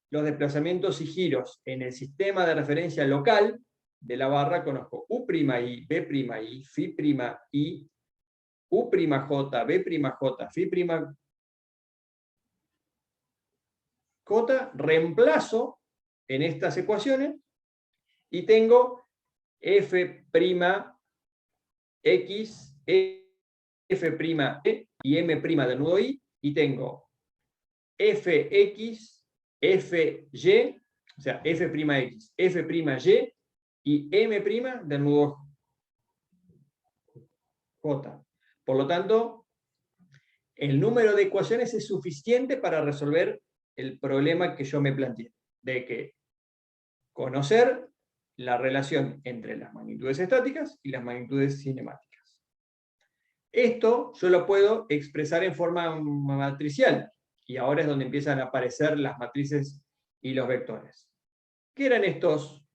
los desplazamientos y giros en el sistema de referencia local de la barra, conozco U'I, B'I, F'I, U'J, B'J, F'J, reemplazo en estas ecuaciones y tengo F'X, F'E y M' del nudo I, y tengo Fx, Fy, o sea, F'X, F'Y y M' del nudo J. Por lo tanto, el número de ecuaciones es suficiente para resolver el problema que yo me planteé, de que conocer la relación entre las magnitudes estáticas y las magnitudes cinemáticas. Esto yo lo puedo expresar en forma matricial, y ahora es donde empiezan a aparecer las matrices y los vectores. ¿Qué eran estos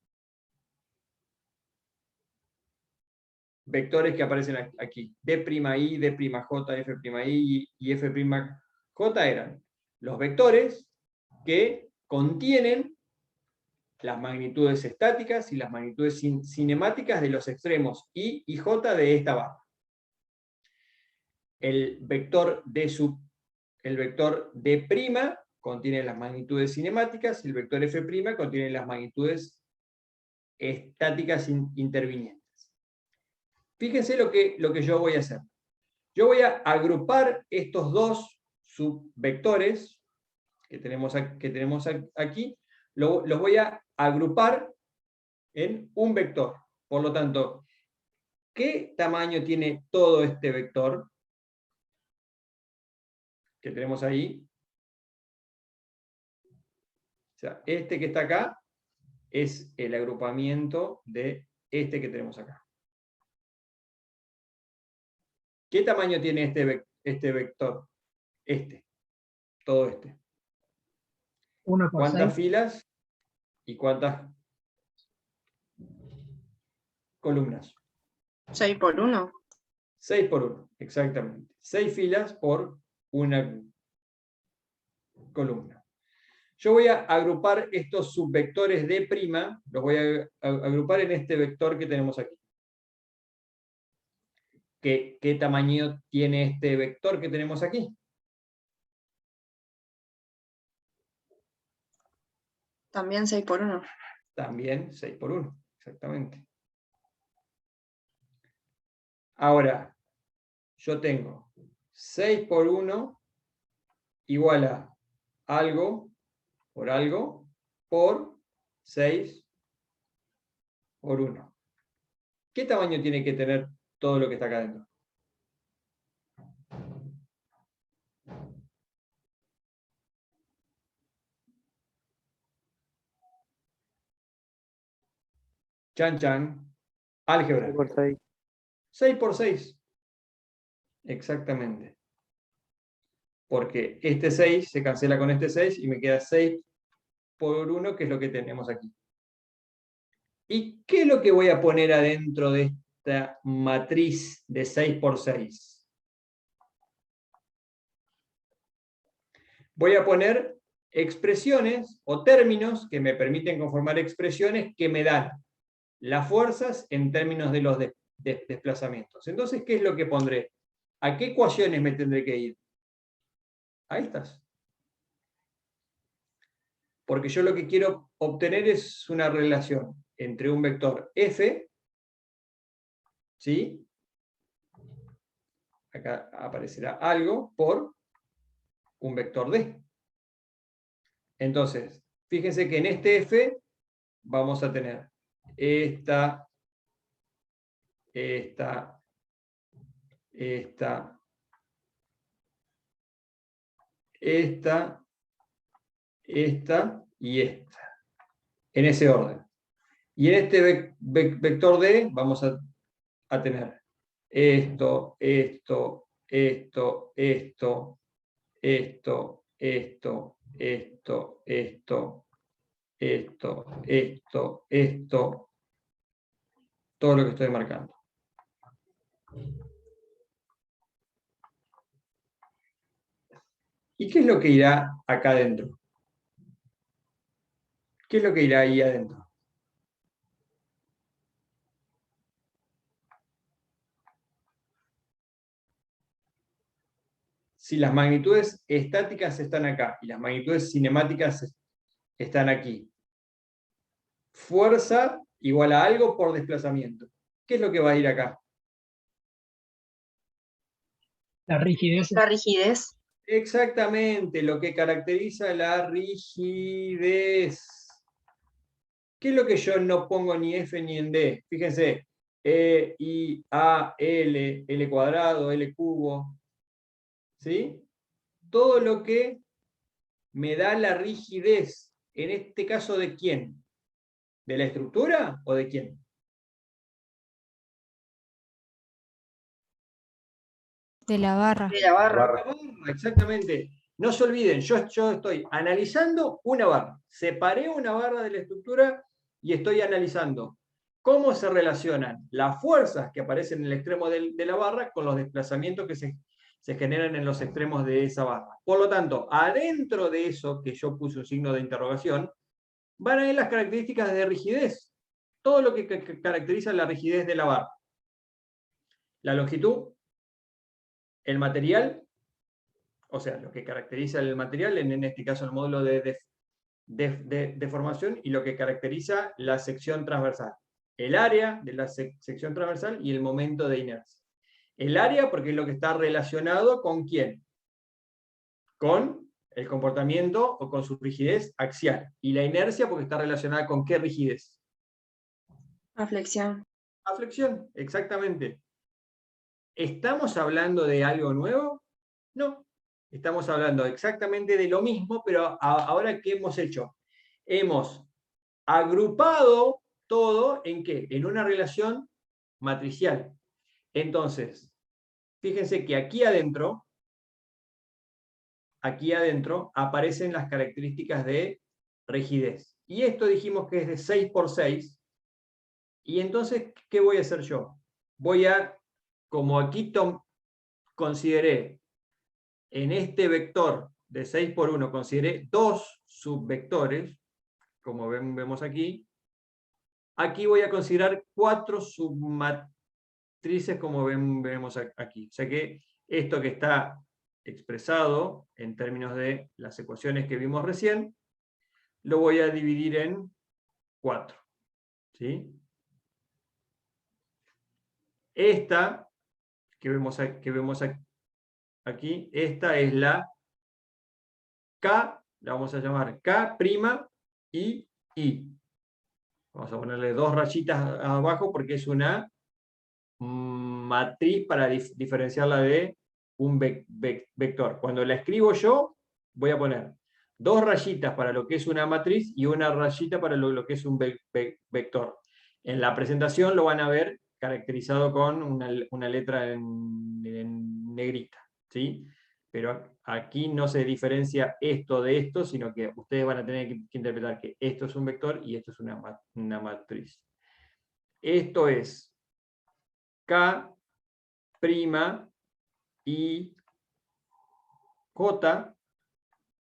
vectores que aparecen aquí? D'I, D'J, F'I y F'J eran los vectores que contienen las magnitudes estáticas y las magnitudes cinemáticas de los extremos I y J de esta barra. El vector D' contiene las magnitudes cinemáticas y el vector F' contiene las magnitudes estáticas intervinientes. Fíjense lo que yo voy a hacer. Yo voy a agrupar estos dos subvectores que tenemos aquí, los voy a agrupar en un vector. Por lo tanto, ¿qué tamaño tiene todo este vector que tenemos ahí? O sea, este que está acá es el agrupamiento de este que tenemos acá. ¿Qué tamaño tiene este vector? Todo este. 1 por ¿Cuántas 6. filas y cuántas columnas? 6 por 1. 6 por 1, exactamente. 6 filas por una columna. Yo voy a agrupar estos subvectores D', los voy a agrupar en este vector que tenemos aquí. ¿Qué tamaño tiene este vector que tenemos aquí? También 6 por 1. También 6 por 1, exactamente. Ahora, yo tengo 6 por 1 igual a algo por 6 por 1. ¿Qué tamaño tiene que tener todo lo que está acá adentro? Chan chan. Álgebra. 6 por 6. 6 por 6. Exactamente. Porque este 6 se cancela con este 6 y me queda 6 por 1, que es lo que tenemos aquí. ¿Y qué es lo que voy a poner adentro de esta matriz de 6 por 6? Voy a poner expresiones o términos que me permiten conformar expresiones que me dan las fuerzas en términos de los desplazamientos. Entonces, ¿qué es lo que pondré? ¿A qué ecuaciones me tendré que ir? A estas. Porque yo lo que quiero obtener es una relación entre un vector f, ¿sí? Acá aparecerá algo, por un vector d. Entonces, fíjense que en este f vamos a tener esta y esta. En ese orden. Y en este vector D vamos a tener esto, todo lo que estoy marcando. ¿Y qué es lo que irá acá adentro? ¿Qué es lo que irá ahí adentro? Si las magnitudes estáticas están acá y las magnitudes cinemáticas están aquí, fuerza igual a algo por desplazamiento. ¿Qué es lo que va a ir acá? La rigidez. La rigidez. Exactamente, lo que caracteriza la rigidez. ¿Qué es lo que yo no pongo ni F ni en D? Fíjense, E, I, A, L, L cuadrado, L cubo. ¿Sí? Todo lo que me da la rigidez, en este caso, ¿de quién? ¿De la estructura o de quién? De la barra. De la barra. La barra, exactamente. No se olviden, yo estoy analizando una barra. Separé una barra de la estructura y estoy analizando cómo se relacionan las fuerzas que aparecen en el extremo de la barra con los desplazamientos se generan en los extremos de esa barra. Por lo tanto, adentro de eso, que yo puse un signo de interrogación, van a ir las características de rigidez. Todo lo que caracteriza la rigidez de la barra. La longitud, el material, o sea, lo que caracteriza el material, en este caso el módulo de deformación, y lo que caracteriza la sección transversal. El área de la sección transversal y el momento de inercia. El área porque es lo que está relacionado con ¿quién? Con el comportamiento o con su rigidez axial. Y la inercia porque está relacionada con ¿qué rigidez? A flexión. A flexión, exactamente. ¿Estamos hablando de algo nuevo? No. Estamos hablando exactamente de lo mismo, pero ahora ¿qué hemos hecho? Hemos agrupado todo ¿en qué? En una relación matricial. Entonces, fíjense que aquí adentro aparecen las características de rigidez. Y esto dijimos que es de 6 por 6. Y entonces, ¿qué voy a hacer yo? Voy a, como aquí consideré en este vector de 6 por 1, consideré 2 subvectores, como vemos aquí. Aquí voy a considerar 4 submatrices, como vemos aquí. O sea que esto que está expresado en términos de las ecuaciones que vimos recién, lo voy a dividir en 4. ¿Sí? Esta que vemos aquí, esta es la K, la vamos a llamar K' y I. Vamos a ponerle 2 rayitas abajo porque es una matriz para diferenciarla de un vector. Cuando la escribo yo, voy a poner 2 rayitas para lo que es una matriz y una rayita para lo que es un vector. En la presentación lo van a ver caracterizado con una letra en negrita, ¿sí? Pero aquí no se diferencia esto de esto, sino que ustedes van a tener que interpretar que esto es un vector y esto es una matriz. Esto es K' y J.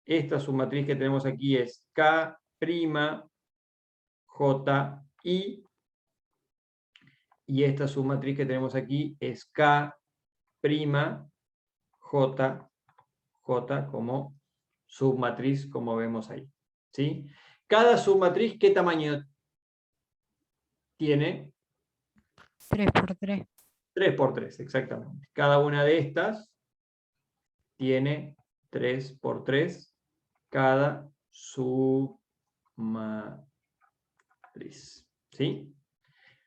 Esta submatriz que tenemos aquí es K', J, I. Y esta submatriz que tenemos aquí es K', J, J como submatriz, como vemos ahí. ¿Sí? Cada submatriz, ¿qué tamaño tiene? 3 por 3. 3 por 3, exactamente. Cada una de estas tiene 3 por 3 cada submatriz. ¿Sí?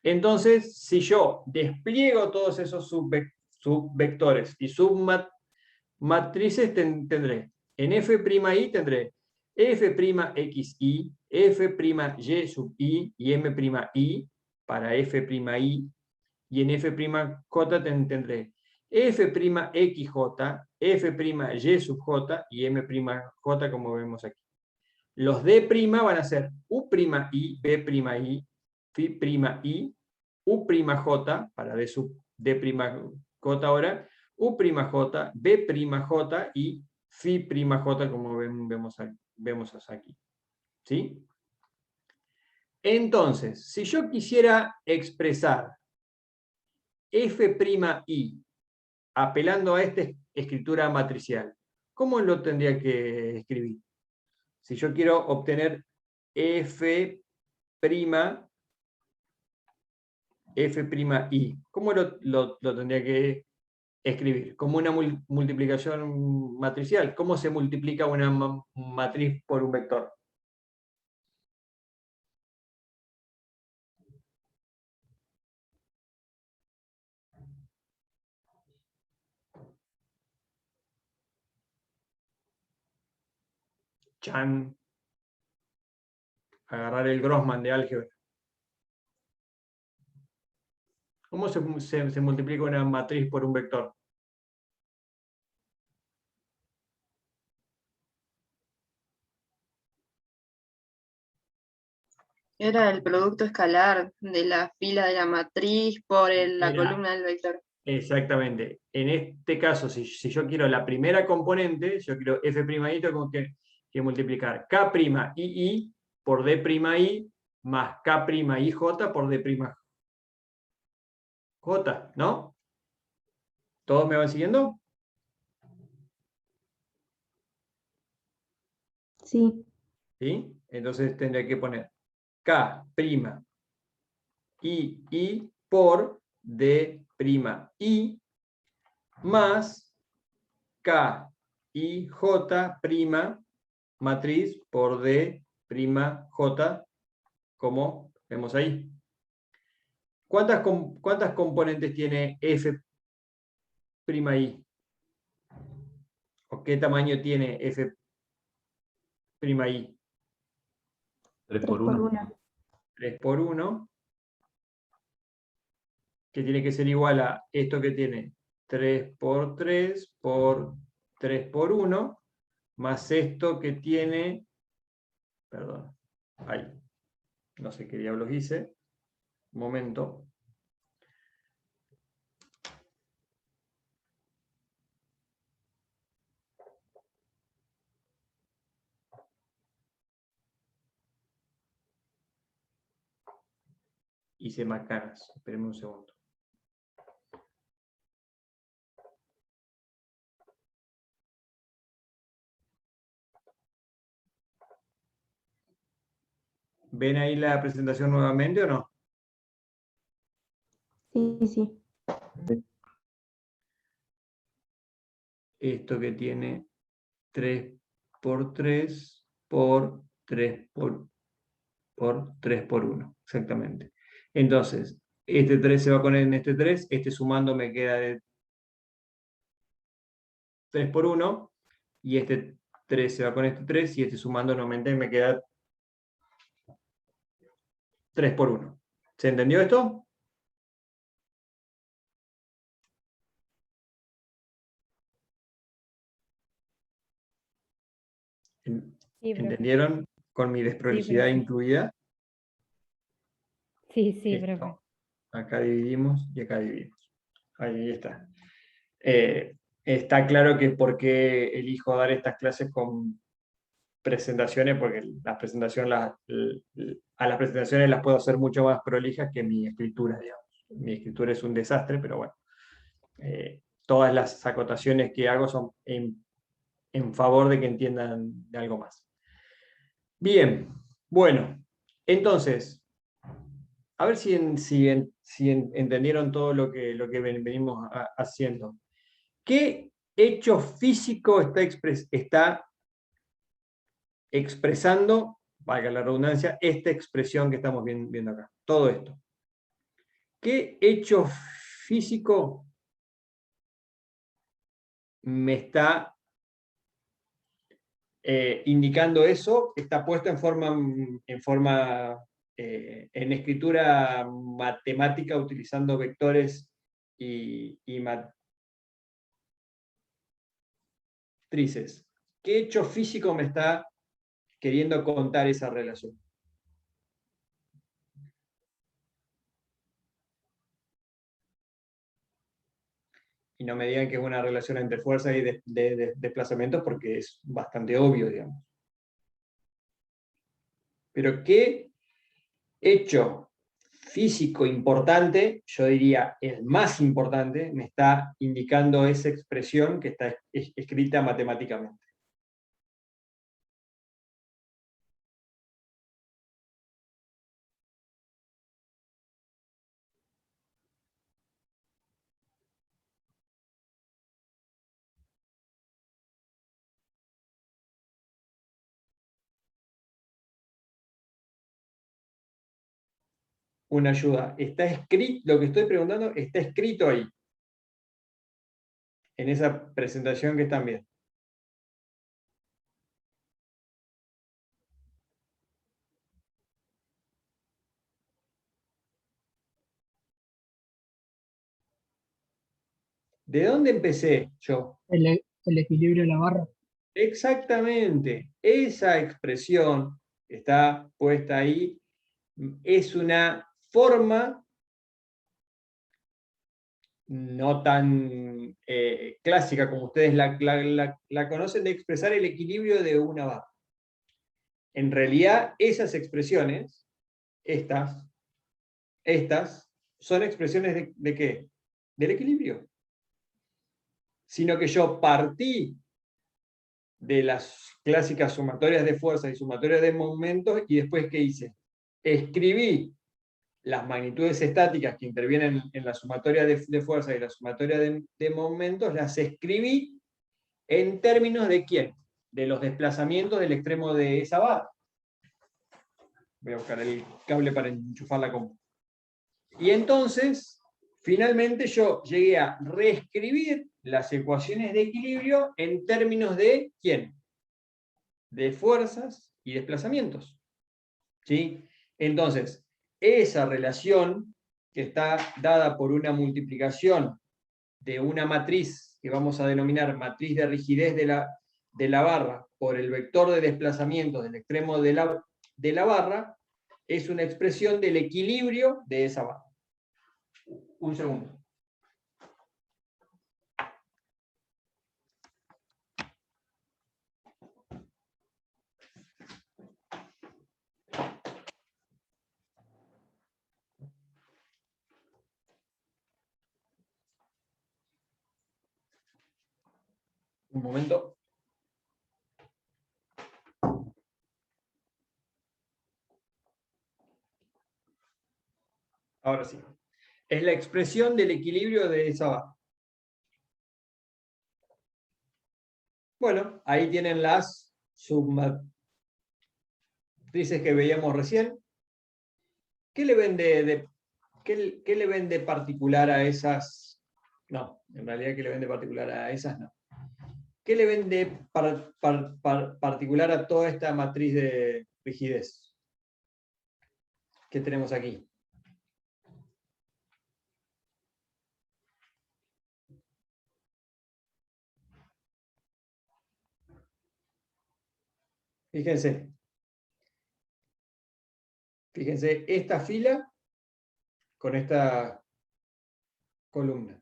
Entonces, si yo despliego todos esos subvectores y submatrices, tendré en F'I tendré F'XI, F'Y sub I y M'I para F'I, y en F'J tendré F'XJ, F'Y sub J y M'J, como vemos aquí. Los D' van a ser U'I, B'I, F'I, U'J, para D sub D'J ahora, U'J, B'J y F'J, como vemos aquí. ¿Sí? Entonces, si yo quisiera expresar F'I apelando a esta escritura matricial, ¿cómo lo tendría que escribir? Si yo quiero obtener F'I, ¿cómo lo tendría que escribir? Como una multiplicación matricial. ¿Cómo se multiplica una matriz por un vector? Chan. Agarrar el Grossman de álgebra. ¿Cómo se multiplica una matriz por un vector? Era el producto escalar de la fila de la matriz por la Era- columna del vector. Exactamente. En este caso, si yo quiero la primera componente, yo quiero f' i, tengo que multiplicar k'I por d'i más k'Ij por d'J, ¿no? ¿Todos me van siguiendo? Sí. ¿Sí? Entonces tendré que poner k'I por d'I más KIJ' matriz por d'J, como vemos ahí. ¿Cuántas componentes tiene F'I? ¿O qué tamaño tiene F'I? 3 3 por por 1. 1. 3 por 1, que tiene que ser igual a esto que tiene 3 por 3 por 3 por 1, más esto que tiene, perdón, ahí, no sé qué diablos hice, un momento. Hice macanas, espérenme un segundo. ¿Ven ahí la presentación nuevamente o no? Sí, sí. Esto que tiene 3 por 3 por 3 por 3 por 1, exactamente. Entonces, este 3 se va a poner en este 3, este sumando me queda de 3 por 1, y este 3 se va con este 3, y este sumando nuevamente me queda 3 por 1. ¿Se entendió esto? Sí, profe. ¿Entendieron? Con mi desprolijidad profe. incluida. Sí, sí, Esto. profe. Acá dividimos y acá dividimos. Ahí está. Está claro que por qué elijo dar estas clases con presentaciones, porque las presentaciones a las presentaciones las puedo hacer mucho más prolijas que mi escritura, digamos. Mi escritura es un desastre, pero bueno. Todas las acotaciones que hago son en favor de que entiendan de algo más. Bien, bueno, entonces, a ver si entendieron todo lo que venimos haciendo. ¿Qué hecho físico está expresando, valga la redundancia, esta expresión que estamos viendo acá? Todo esto. ¿Qué hecho físico me está indicando eso? Está puesto en escritura matemática utilizando vectores y matrices. ¿Qué hecho físico me está queriendo contar esa relación? Y no me digan que es una relación entre fuerza y desplazamiento, porque es bastante obvio, digamos. Pero ¿qué hecho físico importante, yo diría el más importante, me está indicando esa expresión que está escrita matemáticamente? Una ayuda. Está escrito, lo que estoy preguntando está escrito ahí, en esa presentación que están viendo. ¿De dónde empecé yo? El equilibrio de la barra. Exactamente, esa expresión que está puesta ahí es una forma no tan clásica como ustedes la conocen, de expresar el equilibrio de una barra. En realidad, esas expresiones, estas, son expresiones ¿de qué? Del equilibrio. Sino que yo partí de las clásicas sumatorias de fuerzas y sumatorias de momentos, y después, ¿qué hice? Escribí las magnitudes estáticas que intervienen en la sumatoria de fuerzas y la sumatoria de momentos, las escribí en términos de ¿quién? De los desplazamientos del extremo de esa barra. Voy a buscar el cable para enchufar la compu. Y entonces, finalmente yo llegué a reescribir las ecuaciones de equilibrio en términos de ¿quién? De fuerzas y desplazamientos. ¿Sí? Entonces, esa relación que está dada por una multiplicación de una matriz que vamos a denominar matriz de rigidez de la barra por el vector de desplazamiento del extremo de la barra, es una expresión del equilibrio de esa barra. Un segundo. Un momento. Ahora sí. Es la expresión del equilibrio de esa barra. Bueno, ahí tienen las submatrices que veíamos recién. ¿Qué le ven qué le ven de particular a esas? No, en realidad, ¿qué le ven de particular a esas? No. ¿Qué le ven de particular a toda esta matriz de rigidez que tenemos aquí? Fíjense. Fíjense, esta fila con esta columna.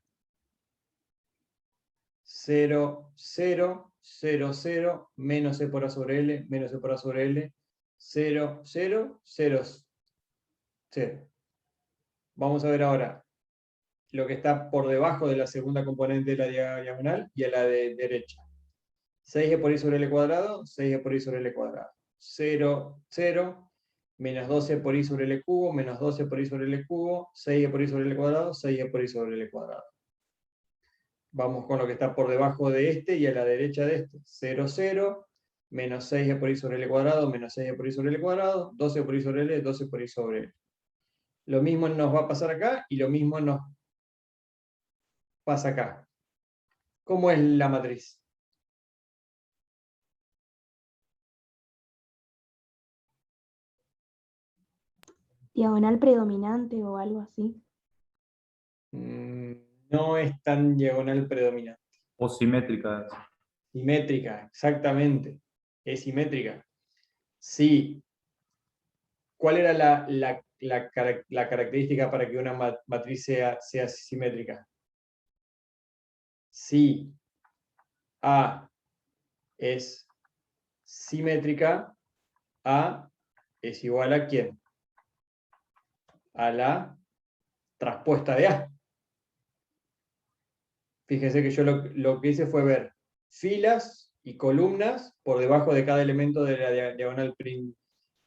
0, 0, 0, 0, menos e por a sobre L, menos e por a sobre L, 0, 0, 0, 0. Vamos a ver ahora lo que está por debajo de la segunda componente de la diagonal y a la de derecha. 6e por i sobre L cuadrado, 6e por i sobre L cuadrado. 0, 0, menos 12 por i sobre L cubo, menos 12 por i sobre L cubo, 6e por i sobre L cuadrado, 6e por i sobre L cuadrado. Vamos con lo que está por debajo de este y a la derecha de este. 0, 0, menos 6e por i sobre L cuadrado, menos 6e por i sobre L cuadrado, 12 por i sobre L, 12 por i sobre L. Lo mismo nos va a pasar acá y lo mismo nos pasa acá. ¿Cómo es la matriz? Diagonal predominante o algo así. No es tan diagonal predominante. O simétrica. Simétrica, exactamente. Es simétrica. Sí. ¿Cuál era la característica para que una matriz sea simétrica? Si A es simétrica, A es igual a ¿quién? A la traspuesta de A. Fíjense que yo lo que hice fue ver filas y columnas por debajo de cada elemento de la diagonal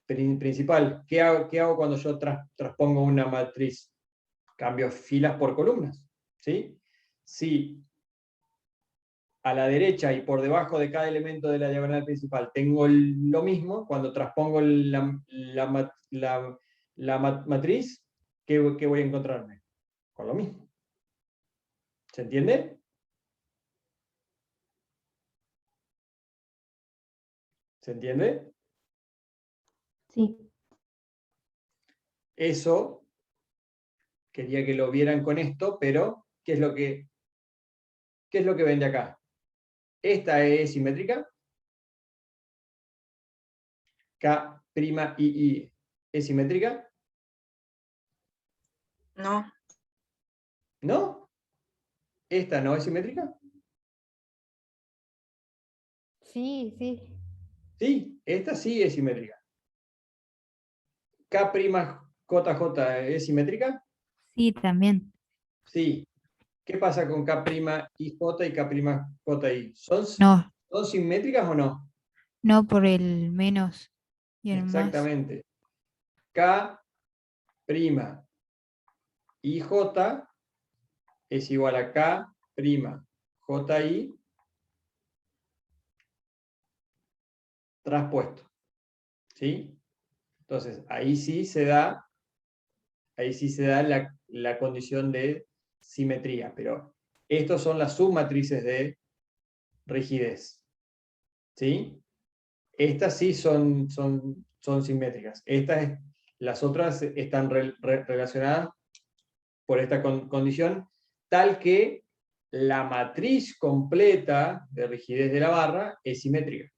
principal. ¿Qué hago cuando yo transpongo una matriz? Cambio filas por columnas. ¿Sí? Si a la derecha y por debajo de cada elemento de la diagonal principal tengo lo mismo, cuando transpongo la matriz, ¿qué voy a encontrarme? Con lo mismo. ¿Se entiende? ¿Se entiende? Sí. Eso, quería que lo vieran con esto, pero ¿qué es lo que ven de acá? Esta es simétrica. K'I es simétrica. No. ¿No? ¿Esta no es simétrica? Sí, sí. Sí, esta sí es simétrica. K' JJ es simétrica? Sí, también. Sí. ¿Qué pasa con K' IJ y K' JI? No, ¿Son simétricas o no? no por el menos y el más. Exactamente. K' IJ es igual a K' JI traspuesto. ¿Sí? Entonces, ahí sí se da la condición de simetría, pero estos son las submatrices de rigidez. ¿Sí? Estas sí son simétricas. Las otras están relacionadas por esta condición, tal que la matriz completa de rigidez de la barra es simétrica.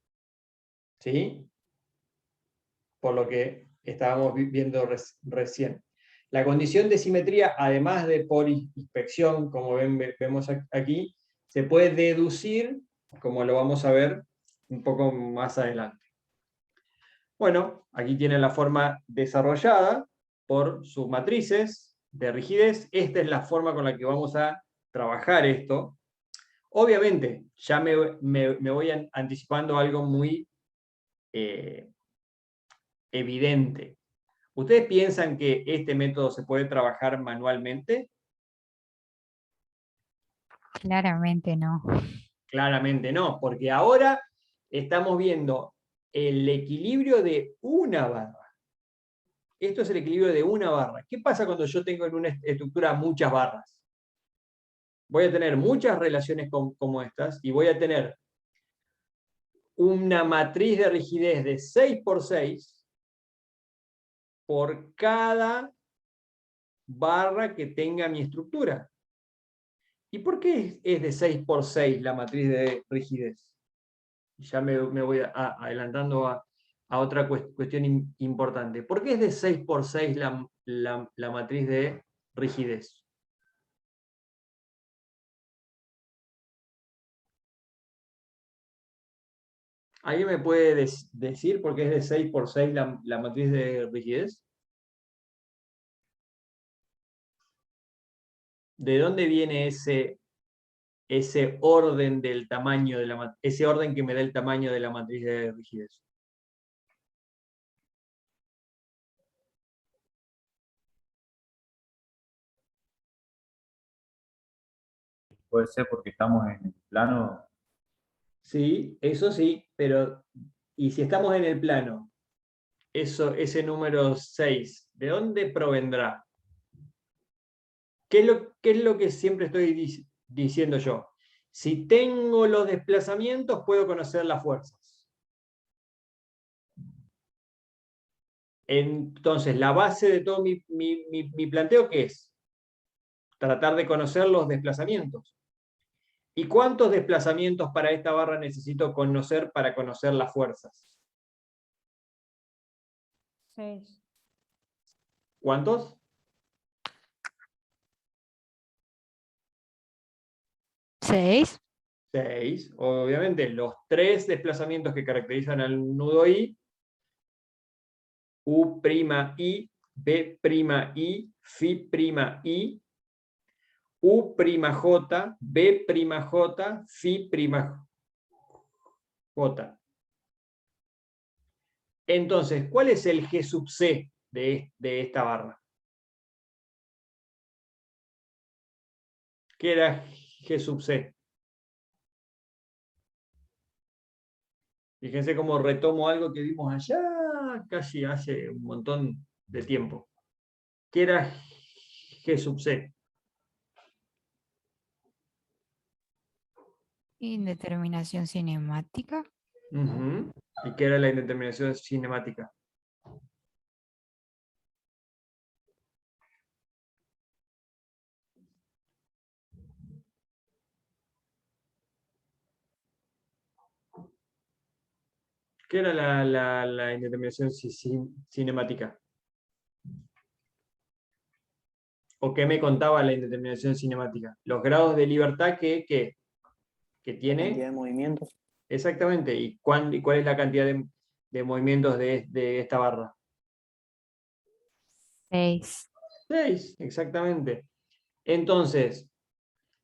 ¿Sí? Por lo que estábamos viendo recién. La condición de simetría, además de por inspección, como vemos aquí, se puede deducir, como lo vamos a ver un poco más adelante. Bueno, aquí tiene la forma desarrollada por sus matrices de rigidez. Esta es la forma con la que vamos a trabajar esto. Obviamente, ya me voy anticipando algo muy evidente. ¿Ustedes piensan que este método se puede trabajar manualmente? Claramente no. Claramente no, porque ahora estamos viendo el equilibrio de una barra. Esto es el equilibrio de una barra. ¿Qué pasa cuando yo tengo en una estructura muchas barras? Voy a tener muchas relaciones como estas y voy a tener una matriz de rigidez de 6 por 6 por cada barra que tenga mi estructura. ¿Y por qué es de 6 por 6 la matriz de rigidez? Ya me voy adelantando a otra cuestión importante. ¿Por qué es de 6 por 6 la matriz de rigidez? ¿Alguien me puede decir por qué es de 6 por 6 la matriz de rigidez? ¿De dónde viene ese orden del tamaño de ese orden que me da el tamaño de la matriz de rigidez? Puede ser porque estamos en el plano. Sí, eso sí, pero ¿y si estamos en el plano? Ese número 6, ¿de dónde provendrá? ¿Qué es lo que siempre estoy diciendo yo? Si tengo los desplazamientos, puedo conocer las fuerzas. Entonces, la base de todo mi planteo, ¿qué es? Tratar de conocer los desplazamientos. ¿Y cuántos desplazamientos para esta barra necesito conocer para conocer las fuerzas? 6. ¿Cuántos? 6. 6. Obviamente, los 3 desplazamientos que caracterizan al nudo I, U'I, B'I, F'I, U'J, B'J, F'J. Entonces, ¿cuál es el G sub C de esta barra? ¿Qué era G sub C? Fíjense cómo retomo algo que vimos allá casi hace un montón de tiempo. ¿Qué era G sub C? Indeterminación cinemática. ¿Y qué era la indeterminación cinemática? ¿Qué era la indeterminación cinemática? ¿O qué me contaba la indeterminación cinemática? Los grados de libertad que tiene. Cantidad de movimientos. Exactamente. ¿Y cuál es la cantidad de movimientos de esta barra? 6. 6, exactamente. Entonces,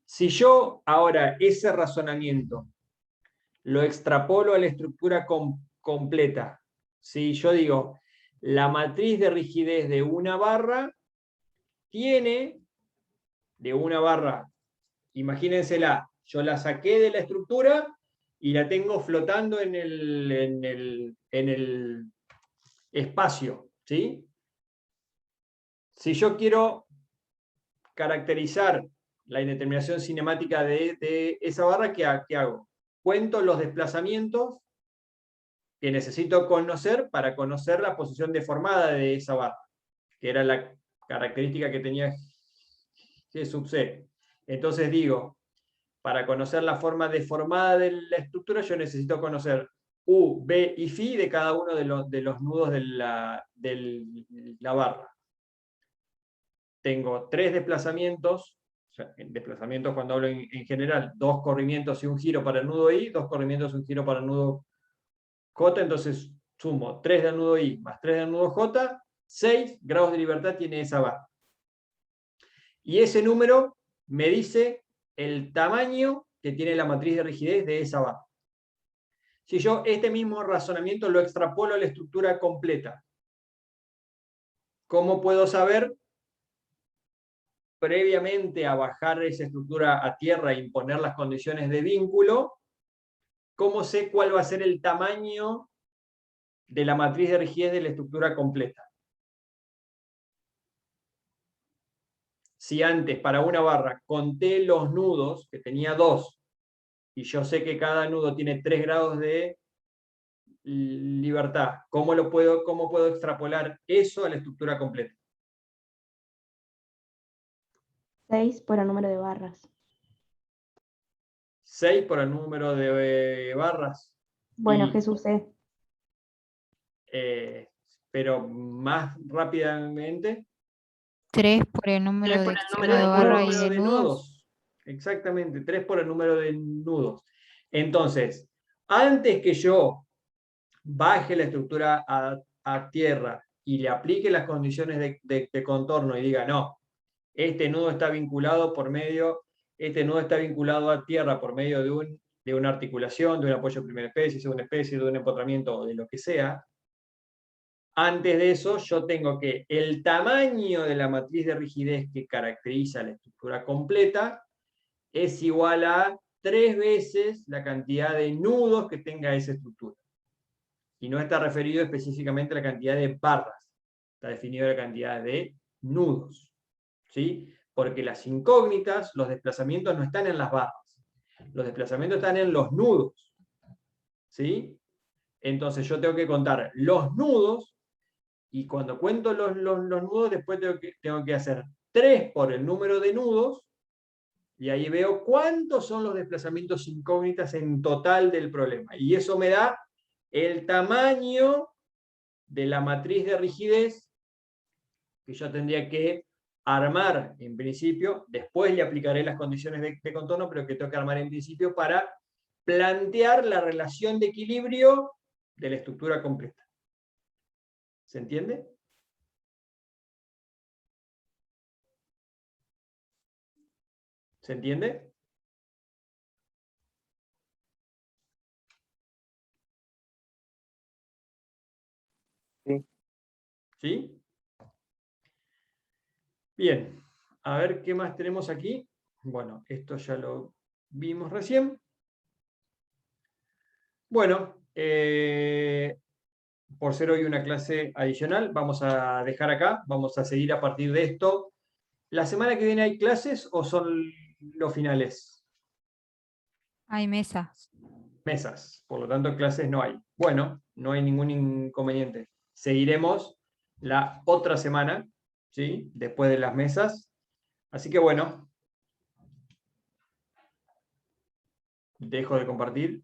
si yo ahora ese razonamiento lo extrapolo a la estructura completa, si yo digo, la matriz de rigidez de una barra tiene, de una barra, imagínensela, yo la saqué de la estructura y la tengo flotando en el espacio, ¿sí? Si yo quiero caracterizar la indeterminación cinemática de esa barra, ¿qué hago? Cuento los desplazamientos que necesito conocer para conocer la posición deformada de esa barra, que era la característica que tenía G sub C. Entonces digo, para conocer la forma deformada de la estructura, yo necesito conocer U, B y Φ de cada uno de los nudos de la barra. Tengo 3 desplazamientos, o sea, desplazamientos cuando hablo en general, 2 corrimientos y un giro para el nudo I, 2 corrimientos y un giro para el nudo J, entonces sumo 3 del nudo I más 3 del nudo J, 6 grados de libertad tiene esa barra. Y ese número me dice el tamaño que tiene la matriz de rigidez de esa barra. Si yo este mismo razonamiento lo extrapolo a la estructura completa, ¿cómo puedo saber, previamente a bajar esa estructura a tierra e imponer las condiciones de vínculo, cómo sé cuál va a ser el tamaño de la matriz de rigidez de la estructura completa? Si antes para una barra conté los nudos, que tenía 2, y yo sé que cada nudo tiene 3 grados de libertad, ¿cómo puedo extrapolar eso a la estructura completa? 6 por el número de barras. 6 por el número de barras. Bueno, Y- G sub C. pero más rápidamente, 3 por el número de barra y de nudos. Exactamente, 3 por el número de nudos. Entonces, antes que yo baje la estructura a tierra y le aplique las condiciones de contorno y diga, no, este nudo está vinculado este nudo está vinculado a tierra por medio de una articulación, de un apoyo de primera especie, segunda especie, de un empotramiento o de lo que sea. Antes de eso, yo tengo que el tamaño de la matriz de rigidez que caracteriza la estructura completa es igual a 3 veces la cantidad de nudos que tenga esa estructura. Y no está referido específicamente a la cantidad de barras, está definido la cantidad de nudos, ¿sí? Porque las incógnitas, los desplazamientos no están en las barras, los desplazamientos están en los nudos, ¿sí? Entonces yo tengo que contar los nudos, y cuando cuento los nudos, después tengo que hacer 3 por el número de nudos, y ahí veo cuántos son los desplazamientos incógnitas en total del problema. Y eso me da el tamaño de la matriz de rigidez que yo tendría que armar en principio, después le aplicaré las condiciones de contorno, pero que tengo que armar en principio para plantear la relación de equilibrio de la estructura completa. ¿Se entiende? ¿Se entiende? Sí. ¿Sí? Bien, a ver qué más tenemos aquí. Bueno, esto ya lo vimos recién. Bueno, por ser hoy una clase adicional, vamos a dejar acá, vamos a seguir a partir de esto. ¿La semana que viene hay clases o son los finales? Hay mesas. Mesas, por lo tanto clases no hay. Bueno, no hay ningún inconveniente. Seguiremos la otra semana, ¿sí? Después de las mesas. Así que bueno, dejo de compartir.